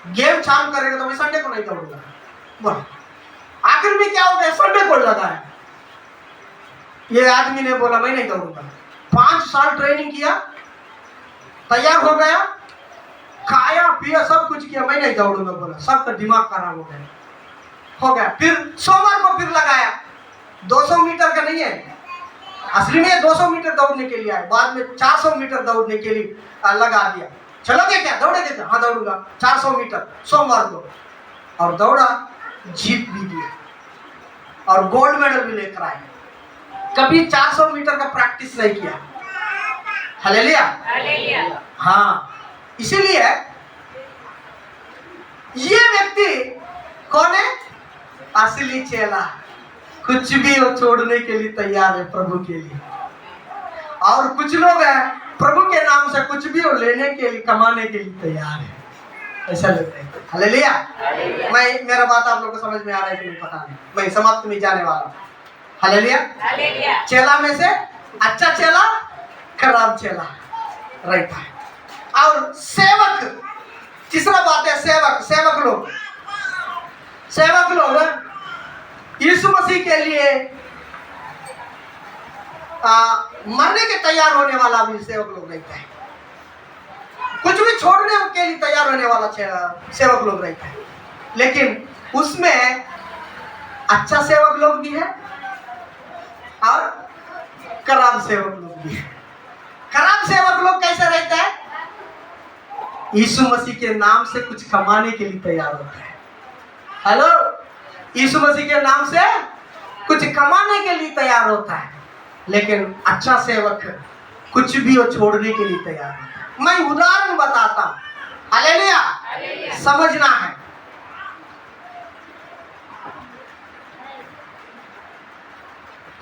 गेम चालू करेगा तो मैं संडे को नहीं दौड़ूंगा। बोला आखिर में क्या हो गया? संडे को लगाया। ये आदमी ने बोला मैं नहीं दौड़ूंगा। 5 साल ट्रेनिंग किया, तैयार हो गया, खाया पिया सब कुछ किया, मैं नहीं दौड़ूंगा बोला। सबका दिमाग खराब हो गया। फिर सोमवार को फिर लगाया। 200 मीटर का नहीं है, असली में 200 मीटर दौड़ने के लिए आए, बाद में 400 मीटर दौड़ने के लिए लगा दिया। चलोगे क्या? दौड़ेगे क्या? हाँ दौड़ूंगा 400 मीटर सोमवार को। और दौड़ा, जीत भी दिया और गोल्ड मेडल भी लेकर आए। कभी 400 मीटर का प्रैक्टिस नहीं किया। हालेलुया। हाँ, इसीलिए ये व्यक्ति कौन है? असली चेला। कुछ भी वो छोड़ने के लिए तैयार है प्रभु के लिए। और कुछ लोग हैं प्रभु के नाम से कुछ भी वो लेने के लिए, कमाने के लिए तैयार है। ऐसा लगता है। हालेलुया। मैं मेरा बात आप लोगों को समझ में आ रहा है कि नहीं पता नहीं, मैं समाप्त में जाने वाला हूं। हालेलुया। चेला में से अच्छा चेला, खराब चेला रहता है। और सेवक, तीसरा बात है सेवक लोग यीशु मसीह के लिए मरने के तैयार होने वाला भी सेवक लोग रहता है। कुछ भी छोड़ने के लिए तैयार होने वाला सेवक लोग रहता है। लेकिन उसमें अच्छा सेवक लोग भी है और खराब सेवक लोग भी है। खराब सेवक लोग कैसे रहता है? यीशु मसीह के नाम से कुछ कमाने के लिए तैयार होता है। हेलो, यीशु मसीह के नाम से कुछ कमाने के लिए तैयार होता है। लेकिन अच्छा सेवक कुछ भी वो छोड़ने के लिए तैयार होता है। मैं उदाहरण बताता हूं। हालेलुया। समझना है।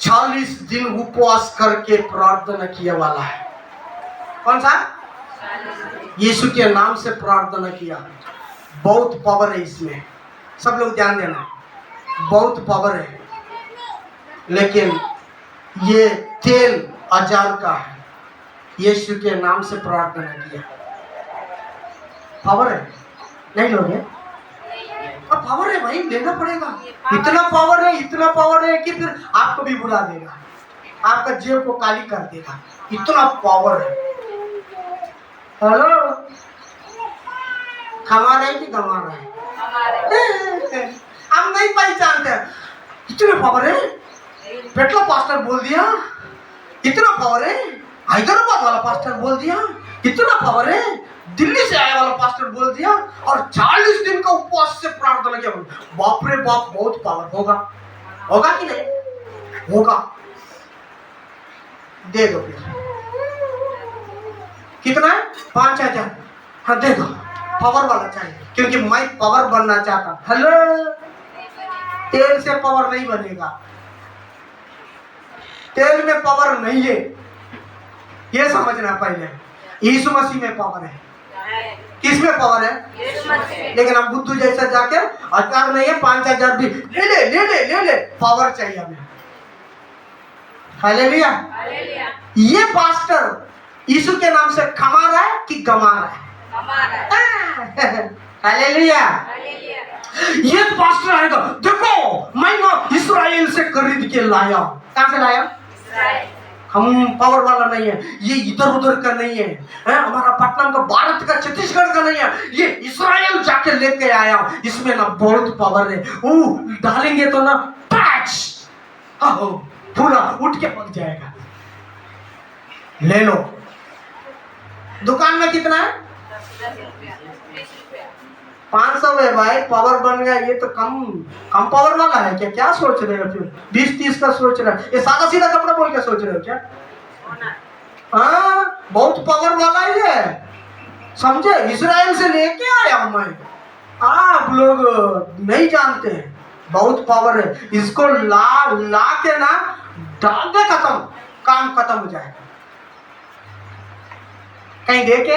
चालीस दिन उपवास करके प्रार्थना किया वाला है। कौन सा? यीशु के नाम से प्रार्थना किया। बहुत पावर है इसमें, सब लोग ध्यान देना, बहुत पावर है। लेकिन ये तेल 1000 का है। यीशु के नाम से प्रार्थना किया, पावर है। नहीं लोगे? अब पावर है भाई, लेना पड़ेगा। इतना पावर है कि फिर आपको भी बुला देगा, आपका जेब को काली कर देगा। इतना पावर है। हेलो, खमा रहे कि गमा रहे? हम नहीं पहचानते। इतना पावर है। पेट्रोल पास्टर बोल दिया, इतना पावर है। हैदराबाद वाला पास्टर बोल दिया, इतना पावर है। दिल्ली से आया वाला पास्टर बोल दिया, और 40 दिन का उपवास से प्रार्थना किया। बाप रे बाप, बहुत पावर होगा कि नहीं? होगा। दे दो फिर। कितना है? 5,000। हाँ दे दो, पावर वाला चाहिए, क्योंकि मैं पावर बनना चाहता हूँ। हेलो, तेल से पावर नहीं बनेगा, तेल में पावर नहीं है, ये समझना पहले। यीशु मसीह में पावर है। किस में पावर है? लेकिन हम बुद्धू जैसा जाके अधिकार नहीं है, 5,000 भी ले ले ले ले ले ले, पावर चाहिए हमें। हालेलुया। ये पास्टर यीशु के नाम से कमा रहा है कि गमा रहा है? हालेलुया। ये पास्टर आएगा, देखो मैं ना इस्राएल से खरीद के लाया। कहां से लाया? हम पावर वाला नहीं है, ये इधर उधर का नहीं है, हमारा पटना का, भारत का, छत्तीसगढ़ का नहीं है, ये इस्राएल जाके लेके आया। इसमें ना बहुत पावर है, वो डालेंगे तो ना पैच पूरा उठ के पक जाएगा। ले लो। दुकान में कितना है? 500 है भाई, पावर बन गया। ये तो कम पावर वाला है क्या? क्या सोच रहे हो फिर? 20-30 का सोच रहे हो? ये सादा सीधा कपड़ा बोल के सोच रहे हो क्या? हाँ, बहुत पावर वाला ही है, समझे? इस्राएल से लेके आया मैं, आप लोग नहीं जानते हैं, बहुत पावर है। इसको ला के ना डाल दे, खत्म, काम खत्म हो जाएगा। कहीं देखे?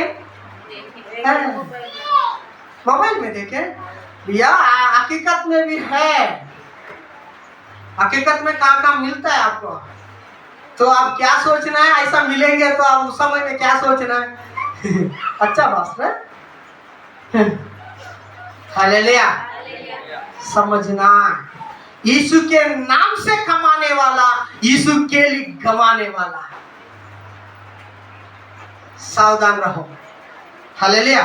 मोबाइल में देखे भैया, हकीकत में भी है। हकीकत में काम काम मिलता है आपको। तो आप क्या सोचना है, ऐसा मिलेंगे तो आप उस समय में क्या सोचना है? अच्छा बात है। हालेलुया। समझना, यीशु के नाम से कमाने वाला यीशु के लिए गंवाने वाला। सावधान रहो। हालेलुया।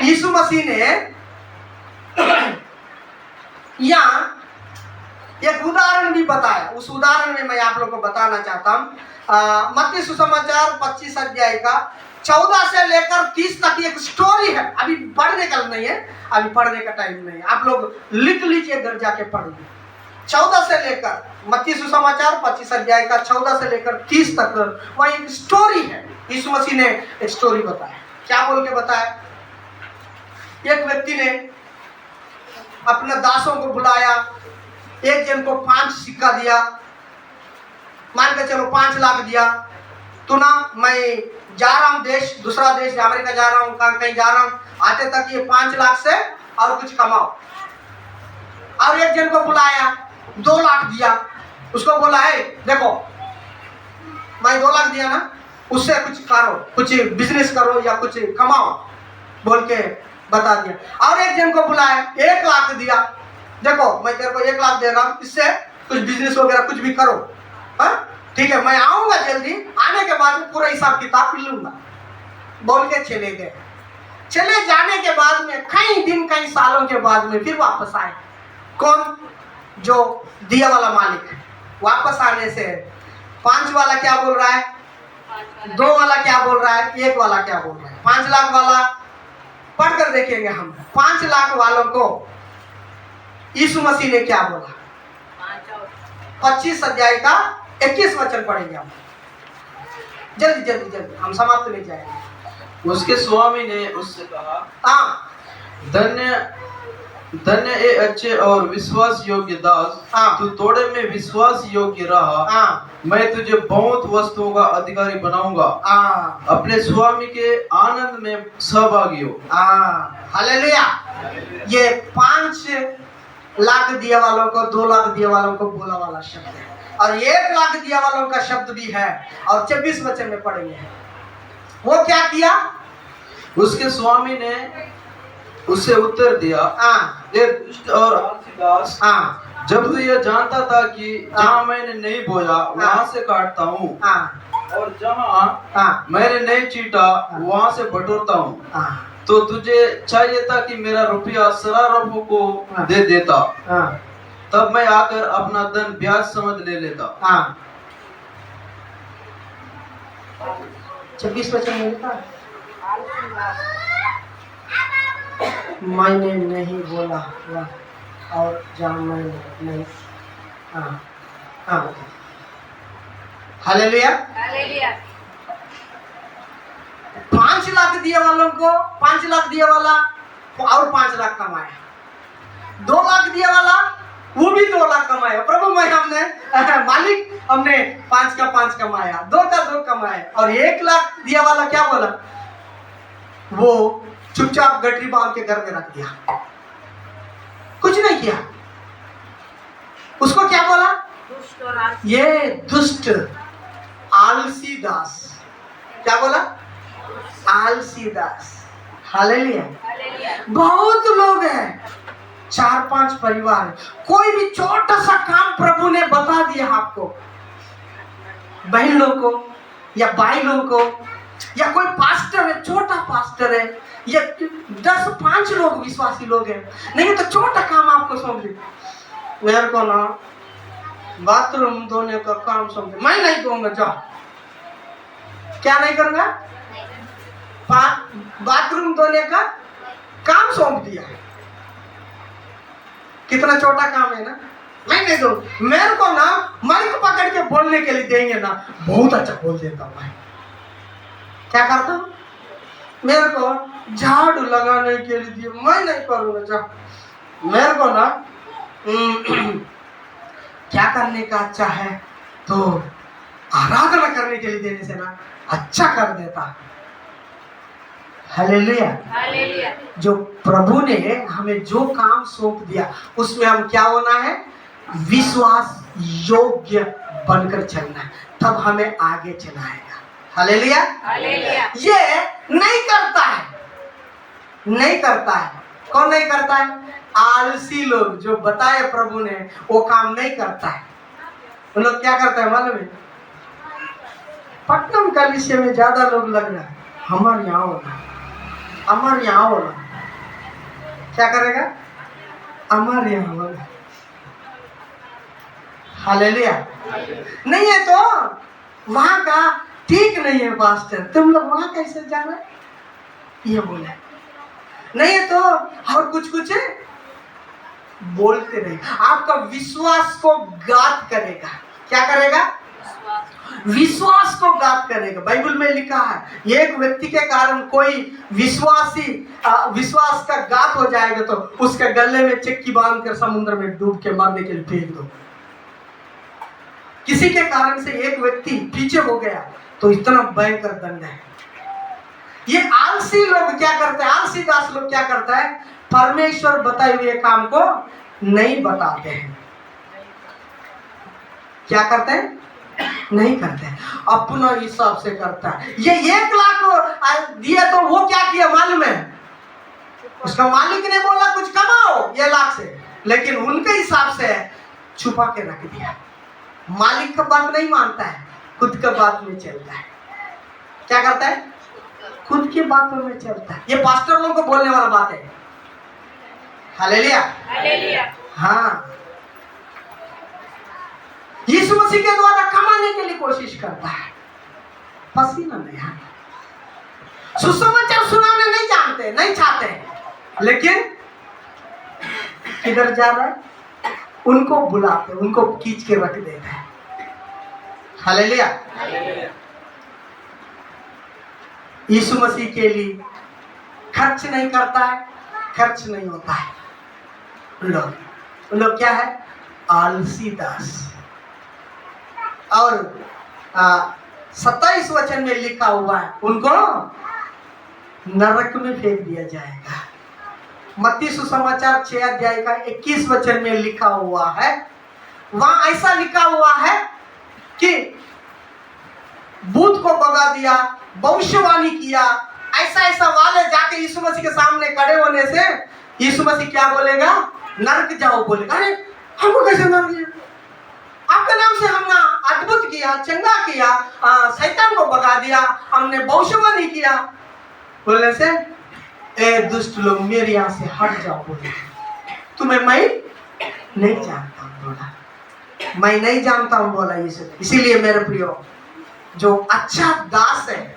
यीशु मसीह ने यहाँ एक उदाहरण भी बताया। उस उदाहरण में मैं आप लोग को बताना चाहता हूँ। मत्ती सुसमाचार 25 अध्याय का 14 से लेकर 30 तक एक स्टोरी है। अभी पढ़ने का नहीं है, अभी पढ़ने का टाइम नहीं है, आप लोग लिख लीजिए, घर जाके पढ़िए। 14 से लेकर, मत्ती सुसमाचार 25 अध्याय का 14 से लेकर 30 तक वह एक स्टोरी है। यीशु मसीह ने एक स्टोरी बताया। क्या बोल के बताया? एक व्यक्ति ने अपने दासों को बुलाया, एक जन को 5 सिक्का दिया, मान के चलो 5 लाख दिया। तो ना मैं जा रहा हूँ देश, दूसरा देश, अमेरिका जा रहा हूँ, कहीं जा रहा हूँ, आते तक ये 5 लाख से और कुछ कमाओ। और एक जन को बुलाया, 2 लाख दिया, उसको बोला है देखो मैं 2 लाख दिया ना, उससे कुछ करो, कुछ बिजनेस करो या कुछ कमाओ बोल के बता दिया। और एक जन को बुलाया, 1 लाख दिया, देखो मैं तेरे को 1 लाख दे रहा हूँ, इससे कुछ बिजनेस वगैरह कुछ भी करो, हाँ ठीक है, मैं आऊंगा जल्दी, आने के बाद में पूरा हिसाब किताब लूंगा बोल के चले गए। चले जाने के बाद में कई दिन कई सालों के बाद में फिर वापस आए। कौन? जो दिया वाला मालिक। वापस आने से 5 वाला क्या बोल रहा है, 2 वाला क्या बोल रहा है, 1 वाला क्या बोल रहा है। 5 लाख वाला पढ़कर देखेंगे हम। 5 लाख वालों को यीशु मसीह ने क्या बोला? 25 अध्याय का 21 वचन पढ़ेंगे हम। जल्दी जल्दी जल्दी, हम समाप्त नहीं जाएंगे। उसके स्वामी ने उससे कहा, हाँ धन्य धन्य ए अच्छे और विश्वास योग्य दास, हाँ। तू थोड़े में विश्वास योग्य रहा, हाँ मैं तुझे बहुत वस्तुओं का अधिकारी बनाऊंगा। हाँ अपने स्वामी के आनंद में सहभागी हो। हाँ हालेलुया। ये 5 लाख दिया वालों को, 2 लाख दिया वालों को बोला वाला शब्द है, और 1 लाख दिया वालों का शब्द भी है, और 26 वचन में पढ़ेंगे। वो क्या किया? उसके स्वामी ने उससे उत्तर दिया, हाँ ये दुष्ट और आलसी दास, हाँ जब तू यह जानता था कि जहाँ मैंने नहीं बोया वहाँ से काटता हूँ, हाँ और जहाँ हाँ मैंने नहीं चीटा वहाँ से बटोरता हूँ, हाँ तो तुझे चाहिए था कि मेरा रुपया शरारबों को दे देता, हाँ तब मैं आकर अपना धन ब्याज समझ ले लेता। हाँ 26 वचन में लिखा है, मैंने नहीं बोला वह, और जहाँ मैंने नहीं। हाँ हाँ हालेलुया। हालेलुया। 5 लाख दिए वालों को 5 लाख दिए वाला और 5 लाख कमाया। 2 लाख दिए वाला वो भी 2 लाख कमाया। प्रभु मैं हमने मालिक हमने 5 का 5 कमाया, 2 का 2 कमाया। और 1 लाख दिया वाला क्या बोला? वो चुपचाप गठरी बांध के घर में रख दिया, कुछ नहीं किया। उसको क्या बोला? दुष्ट और आलसी। ये दुष्ट आलसी दास। क्या बोला? आलसी दास। हालेलुया। हालेलुया। बहुत लोग हैं, 4-5 परिवार, कोई भी छोटा सा काम प्रभु ने बता दिया आपको, बहन लोग को या भाई लोग को, या कोई पास्टर है, छोटा पास्टर है, या 10-5 लोग विश्वासी लोग हैं, नहीं तो छोटा काम आपको सौंप दिया, मेरे को ना बाथरूम धोने का काम सौंप दिया, मैं नहीं दूंगा, जाओ। क्या नहीं करूंगा? बाथरूम धोने का काम सौंप दिया। कितना छोटा काम है ना, मैं नहीं दूं। मेरे को ना माइक पकड़ के बोलने के लिए देंगे ना, बहुत अच्छा बोल देता हूं मैं। क्या करता हूं? मेरे को झाड़ू लगाने के लिए दिए, मैं नहीं करूंगा, जा। मेरे को ना क्या करने का अच्छा है तो आराधना करने के लिए देने से ना अच्छा कर देता। हालेलुया। हालेलुया। जो प्रभु ने हमें जो काम सौंप दिया उसमें हम क्या होना है? विश्वास योग्य बनकर चलना है, तब हमें आगे चलाएगा। हालेलुया। हालेलुया। ये नहीं करता है, नहीं करता है। कौन नहीं करता है? आलसी लोग, जो बताए प्रभु ने वो काम नहीं करता है। वो लोग क्या करता है मालूम है? पट्टनम कलीसिया में ज्यादा लोग लग रहा है, हमारे यहाँ होना, हमारे यहाँ होना। क्या करेगा? हमारे यहाँ होना। हालेलुया। नहीं है तो वहां का ठीक नहीं है पास्टर, तुम लोग वहां कैसे जाना, ये बोले। नहीं है तो और कुछ कुछ है बोलते रहे, आपका विश्वास को घात करेगा। क्या करेगा? विश्वास को घात करेगा। बाइबल में लिखा है एक व्यक्ति के कारण कोई विश्वास का घात हो जाएगा तो उसके गले में चक्की बांधकर समुद्र में डूब के मारने के लिए फेंक दो। किसी के कारण से एक व्यक्ति पीछे हो गया तो इतना भयंकर दंड है। ये आलसी लोग क्या करते हैं? आलसी दास लोग क्या करता है? परमेश्वर बताए हुए काम को नहीं बताते हैं। क्या करते हैं? नहीं करते हैं, अपना हिसाब से करता है। ये 1 लाख दिया तो वो क्या किया मालूम है? उसका मालिक ने बोला कुछ कमाओ ये लाख से, लेकिन उनके हिसाब से छुपा के रख दिया। मालिक का बात नहीं मानता है, खुद का बात में चलता है। क्या करता है? खुद की बातों में चलता है। ये पास्टर लोगों को बोलने वाला बात है। हालेलुया। हालेलुया। हाँ, यीशु मसीह के द्वारा कमाने के लिए कोशिश करता है, पसीना नहीं आता, सुसमाचार सुनाने नहीं जानते, नहीं चाहते, लेकिन किधर जा रहा है? उनको बुलाते, उनको खींच के रख देता है। हालेलुया। यीशु मसीह के लिए खर्च नहीं करता है, खर्च नहीं होता है। लोग क्या है? आलसी दास। और 27 वचन में लिखा हुआ है उनको नरक में फेंक दिया जाएगा। मत्ती सुसमाचार 6 अध्याय का 21 वचन में लिखा हुआ है, वहां ऐसा लिखा हुआ है कि भूत को भगा दिया, भविष्यवाणी किया, ऐसा ऐसा वाले जाके यीशु मसीह के सामने खड़े होने से यीशु मसीह क्या बोलेगा? नरक जाओ बोलेगा। अरे हमको कैसे नरक जाओ? आपके नाम से हमने अद्भुत किया, चंगा किया, शैतान को भगा दिया, हमने भविष्यवाणी किया। बोलने से ए दुष्ट लोग मेरे यहाँ से हट जाओ बोले, तुम्हें मैं नहीं जानता हूँ बोला, मैं नहीं जानता हूँ बोला यीशु। इसीलिए मेरे प्रियो, जो अच्छा दास है,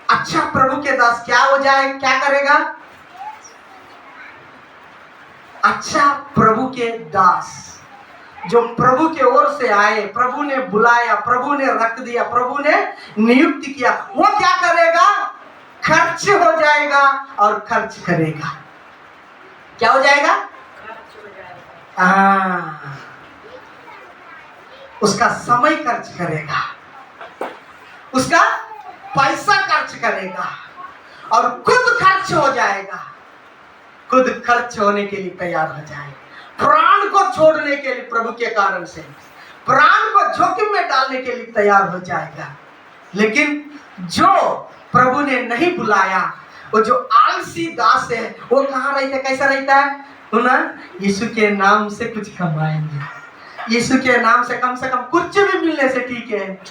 अच्छा प्रभु के दास क्या हो जाए? क्या करेगा? अच्छा प्रभु के दास जो प्रभु के ओर से आए, प्रभु ने बुलाया, प्रभु ने रख दिया, प्रभु ने नियुक्त किया, वो क्या करेगा? खर्च हो जाएगा और खर्च करेगा। क्या हो जाएगा? हाँ, उसका समय खर्च करेगा, उसका पैसा खर्च करेगा और खुद खर्च हो जाएगा, खुद खर्च होने के लिए तैयार हो जाएगा, प्राण को छोड़ने के लिए प्रभु के कारण से, प्राण को जोखिम में डालने के लिए तैयार हो जाएगा। लेकिन जो प्रभु ने नहीं बुलाया, वो जो आलसी दास है, वो कहाँ रहता है? कैसा रहता है? ना, यीशु के नाम से कुछ कमाएंगे, यीशु के नाम से कम कुछ भी मिलने से ठीक है,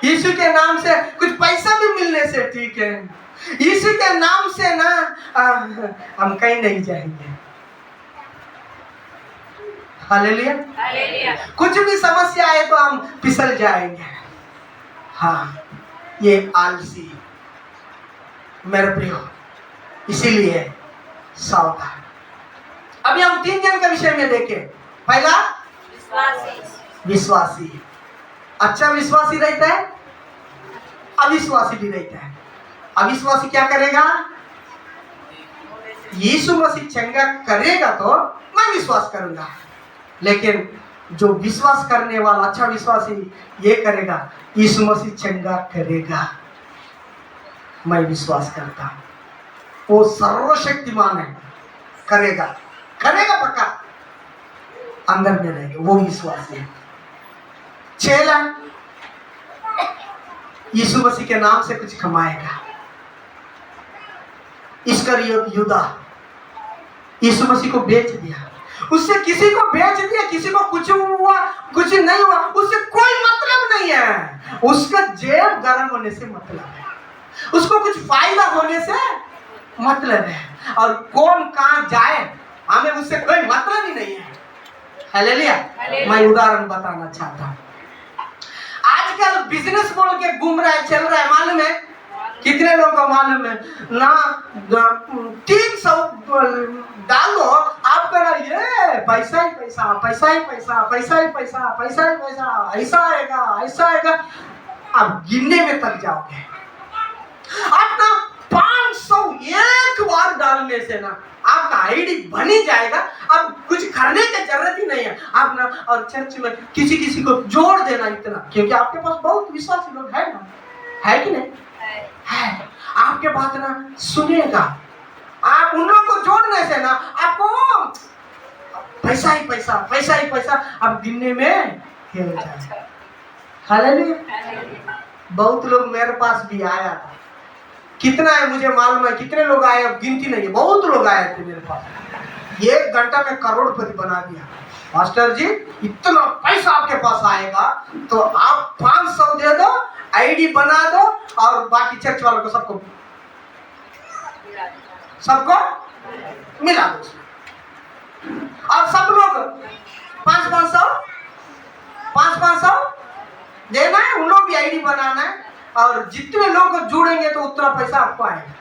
यीशु के नाम से कुछ पैसा भी मिलने से ठीक है, यीशु के नाम से ना हम कहीं नहीं जाएंगे। हालेलुया। हालेलुया। कुछ भी समस्या आए तो हम फिसल जाएंगे। हाँ, ये आलसी मेरे प्रियो, इसीलिए सावधान। अभी हम 3 जन के विषय में देखें। पहला विश्वासी। अच्छा विश्वासी रहता है, अविश्वासी भी रहता है। अविश्वासी क्या करेगा? यीशु मसीह चंगा करेगा तो मैं विश्वास करूंगा, लेकिन जो विश्वास करने वाला अच्छा विश्वासी ये करेगा, यीशु मसीह चंगा करेगा, मैं विश्वास करता हूं, वो सर्वशक्तिमान है, करेगा पक्का, अंदर में रहेगा, वो विश्वासी है। चेला यीशु मसीह के नाम से कुछ कमाएगा। इस्करियोत यूदा यीशु मसीह को बेच दिया, उससे किसी को बेच दिया, किसी को कुछ हुआ कुछ नहीं हुआ, उससे कोई मतलब नहीं है, उसका जेब गर्म होने से मतलब है, उसको कुछ फायदा होने से मतलब है, और कौन कहाँ जाए हमें उससे कोई मतलब ही नहीं है। हालेलुया। मैं उदाहरण बताना चाहता हूँ। आजकल बिजनेस बोल के घूम रहा है, चल रहा है, मालूम है कितने लोगों को मालूम है ना? 300 डालो आपका ना, ये पैसा ही पैसा, पैसा ही पैसा, पैसा ही पैसा, पैसा ही पैसा, ऐसा आएगा ऐसा आएगा। अब गिनने में तक जाओगे, आप ना 500 एक बार डालने से ना आपका आईडी बन ही जाएगा। अब कुछ करने की जरूरत ही नहीं है आप ना, और चर्च में किसी को जोड़ देना इतना, क्योंकि आपके पास बहुत विश्वासी लोग है ना, है कि नहीं? है। आपके बात ना सुनेगा, आप उन लोगों को जोड़ने से ना आपको पैसा ही पैसा, पैसा ही पैसा, अब गिनने में हो जाए। हालेलुया। बहुत लोग मेरे पास भी आया था, कितना है मुझे मालूम है, कितने लोग आए अब गिनती नहीं है, बहुत लोग आए थे मेरे पास। 1 घंटा में करोड़पति बना दिया। मास्टर जी इतना पैसा आपके पास आएगा तो आप 500 दे दो, आईडी बना दो, और बाकी चर्च वालों को सबको मिला दो उसमें, और सब लोग 500 देना है, उन लोग भी आईडी बनाना है, और जितने लोग जुड़ेंगे तो उतना पैसा आपको आएगा।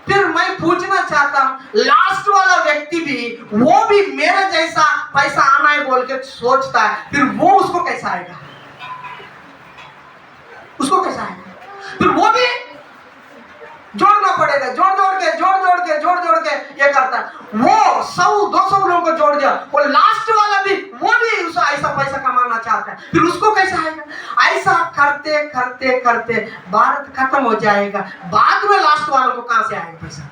फिर मैं पूछना चाहता हूँ, लास्ट वाला व्यक्ति भी, वो भी मेरे जैसा पैसा आना है बोल के सोचता है, फिर वो उसको कैसा आएगा? उसको कैसा आएगा? फिर वो भी जोड़ना पड़ेगा, जोड़ के ये करता है। वो 100-200 लोगों को जोड़ दिया, वो लास्ट वाला भी, वो भी उसे ऐसा पैसा कमाना चाहता है, फिर उसको कैसा आएगा? ऐसा करते करते करते भारत खत्म हो जाएगा, बाद में लास्ट वालों को कहां से आएगा पैसा?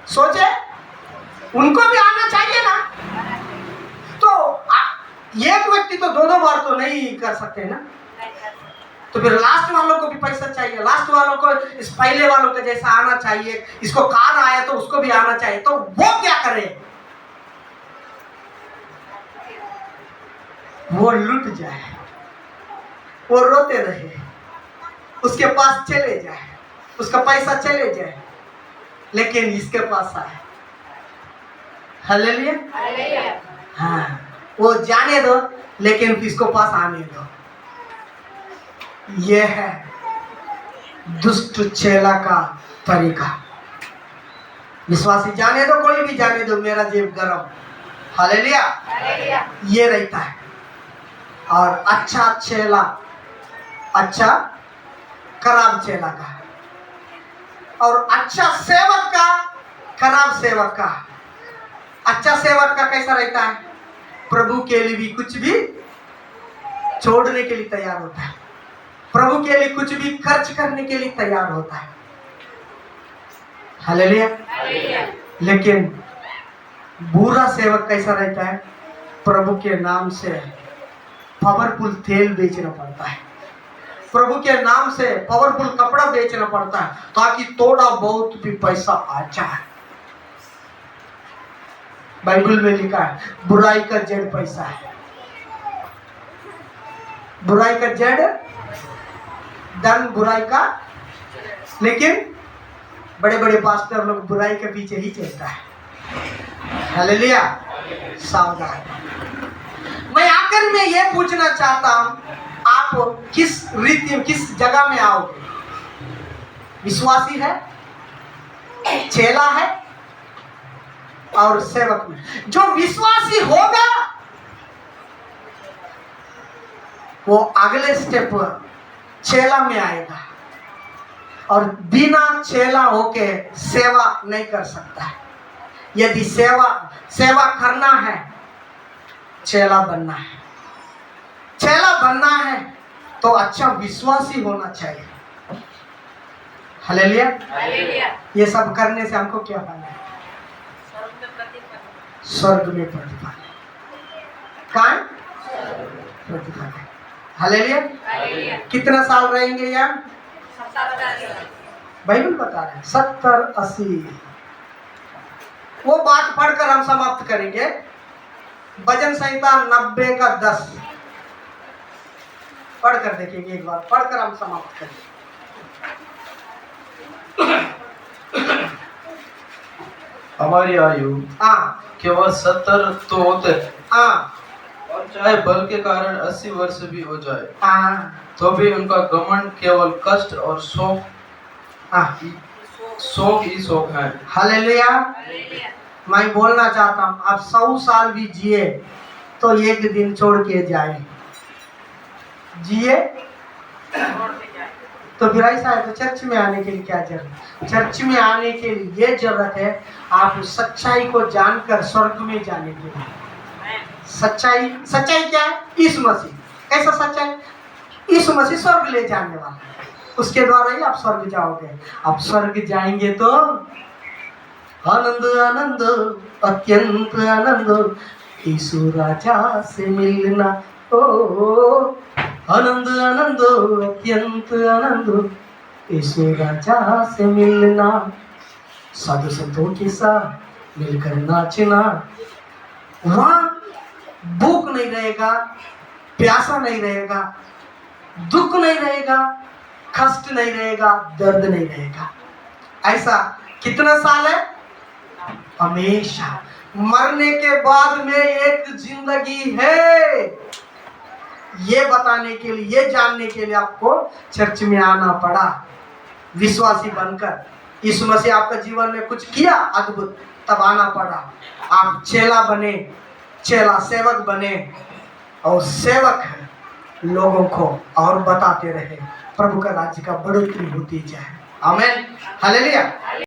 सोचे, उनको भी आना चाहिए ना। तो एक व्यक्ति तो 2-2 बार तो नहीं कर सकते ना, तो फिर लास्ट वालों को भी पैसा चाहिए, लास्ट वालों को इस पहले वालों के जैसा आना चाहिए। इसको कार आया तो उसको भी आना चाहिए, तो वो क्या करे? वो लुट जाए, वो रोते रहे, उसके पास चले जाए, उसका पैसा चले जाए, लेकिन इसके पास आए। हालेलुया। हाँ, वो जाने दो, लेकिन इसको पास आने दो। यह है दुष्ट चेला का तरीका। विश्वासी जाने दो, कोई भी जाने दो, मेरा जेब गरम। हालेलुया। हालेलुया। ये रहता है। और अच्छा चेला अच्छा खराब चेला का है, और अच्छा सेवक का खराब सेवक का है। अच्छा सेवक का कैसा रहता है? प्रभु के लिए भी कुछ भी छोड़ने के लिए तैयार होता है, प्रभु के लिए कुछ भी खर्च करने के लिए तैयार होता है। हालेलुया। हालेलुया। लेकिन बुरा सेवक कैसा रहता है? प्रभु के नाम से पावरफुल तेल बेचना पड़ता है, प्रभु के नाम से पावरफुल कपड़ा बेचना पड़ता है, ताकि थोड़ा बहुत भी पैसा आ जाए। बाइबल में लिखा है बुराई का जड़ पैसा है, बुराई का जड़ धन, बुराई का। लेकिन बड़े बड़े पास्टर लोग बुराई के पीछे ही चलता है। हालेलुया। सावधान। मैं आखिर में यह पूछना चाहता हूं, आप किस रीति किस जगह में आओगे? विश्वासी है, चेला है और सेवक में। जो विश्वासी होगा वो अगले स्टेप चेला में आएगा, और बिना चेला होके सेवा नहीं कर सकता है। यदि सेवा करना है, चेला बनना है, चेला बनना है तो अच्छा विश्वासी होना चाहिए। हालेलुया। हालेलुया। ये सब करने से हमको क्या फायदा है? स्वर्ग में प्रतिफल। कहाँ? प्रतिफल है। हालेलुया। हालेलुया। कितना साल रहेंगे यहाँ? 70। बाइबल बता रहे हैं 70-80। वो बात पढ़कर हम समाप्त करेंगे। भजन संहिता 90 का 10 पढ़कर देखेंगे एक बार, पढ़कर हम समाप्त करेंगे। हमारी आयु हाँ केवल 70 तो होते, हाँ और चाहे बल के कारण 80 वर्ष भी हो जाए, हाँ तो भी उनका घमंड केवल कष्ट और शोक हाँ। ही शोक है। हालेलुया। हालेलुया। मैं बोलना चाहता हूँ, आप 100 साल भी जिए तो एक दिन छोड़ के जाए, जिए तो फिर ऐसा है। तो चर्च में आने के लिए क्या जरूरत? चर्च में आने के लिए ये जरूरत है आप सच्चाई को जानकर स्वर्ग में जाने के लिए। सच्चाई क्या है? यीशु मसीह। कैसा सच्चाई? यीशु मसीह स्वर्ग ले जाने वाला, उसके द्वारा ही आप स्वर्ग जाओगे। आप स्वर्ग जाएंगे तो आनंद आनंद अत्यंत आनंद, यीशु राजा से मिलना। ओ आनंद आनंद अत्यंत आनंद, यीशु राजा से मिलना। साधु संतों के साथ मिलकर नाचना। वहां भूख नहीं रहेगा, प्यासा नहीं रहेगा, दुख नहीं रहेगा, कष्ट नहीं रहेगा, दर्द नहीं रहेगा। ऐसा कितना साल है? हमेशा। मरने के बाद में एक जिंदगी है, ये बताने के लिए, ये जानने के लिए आपको चर्च में आना पड़ा, विश्वासी बनकर। यीशु मसीह आपका जीवन में कुछ किया अद्भुत, तब आना पड़ा। आप चेला बने, चेला सेवक बने, और सेवक लोगों को और बताते रहे प्रभु का राज्य का बढ़ोतरी होती जाए। आमीन। हालेलुया।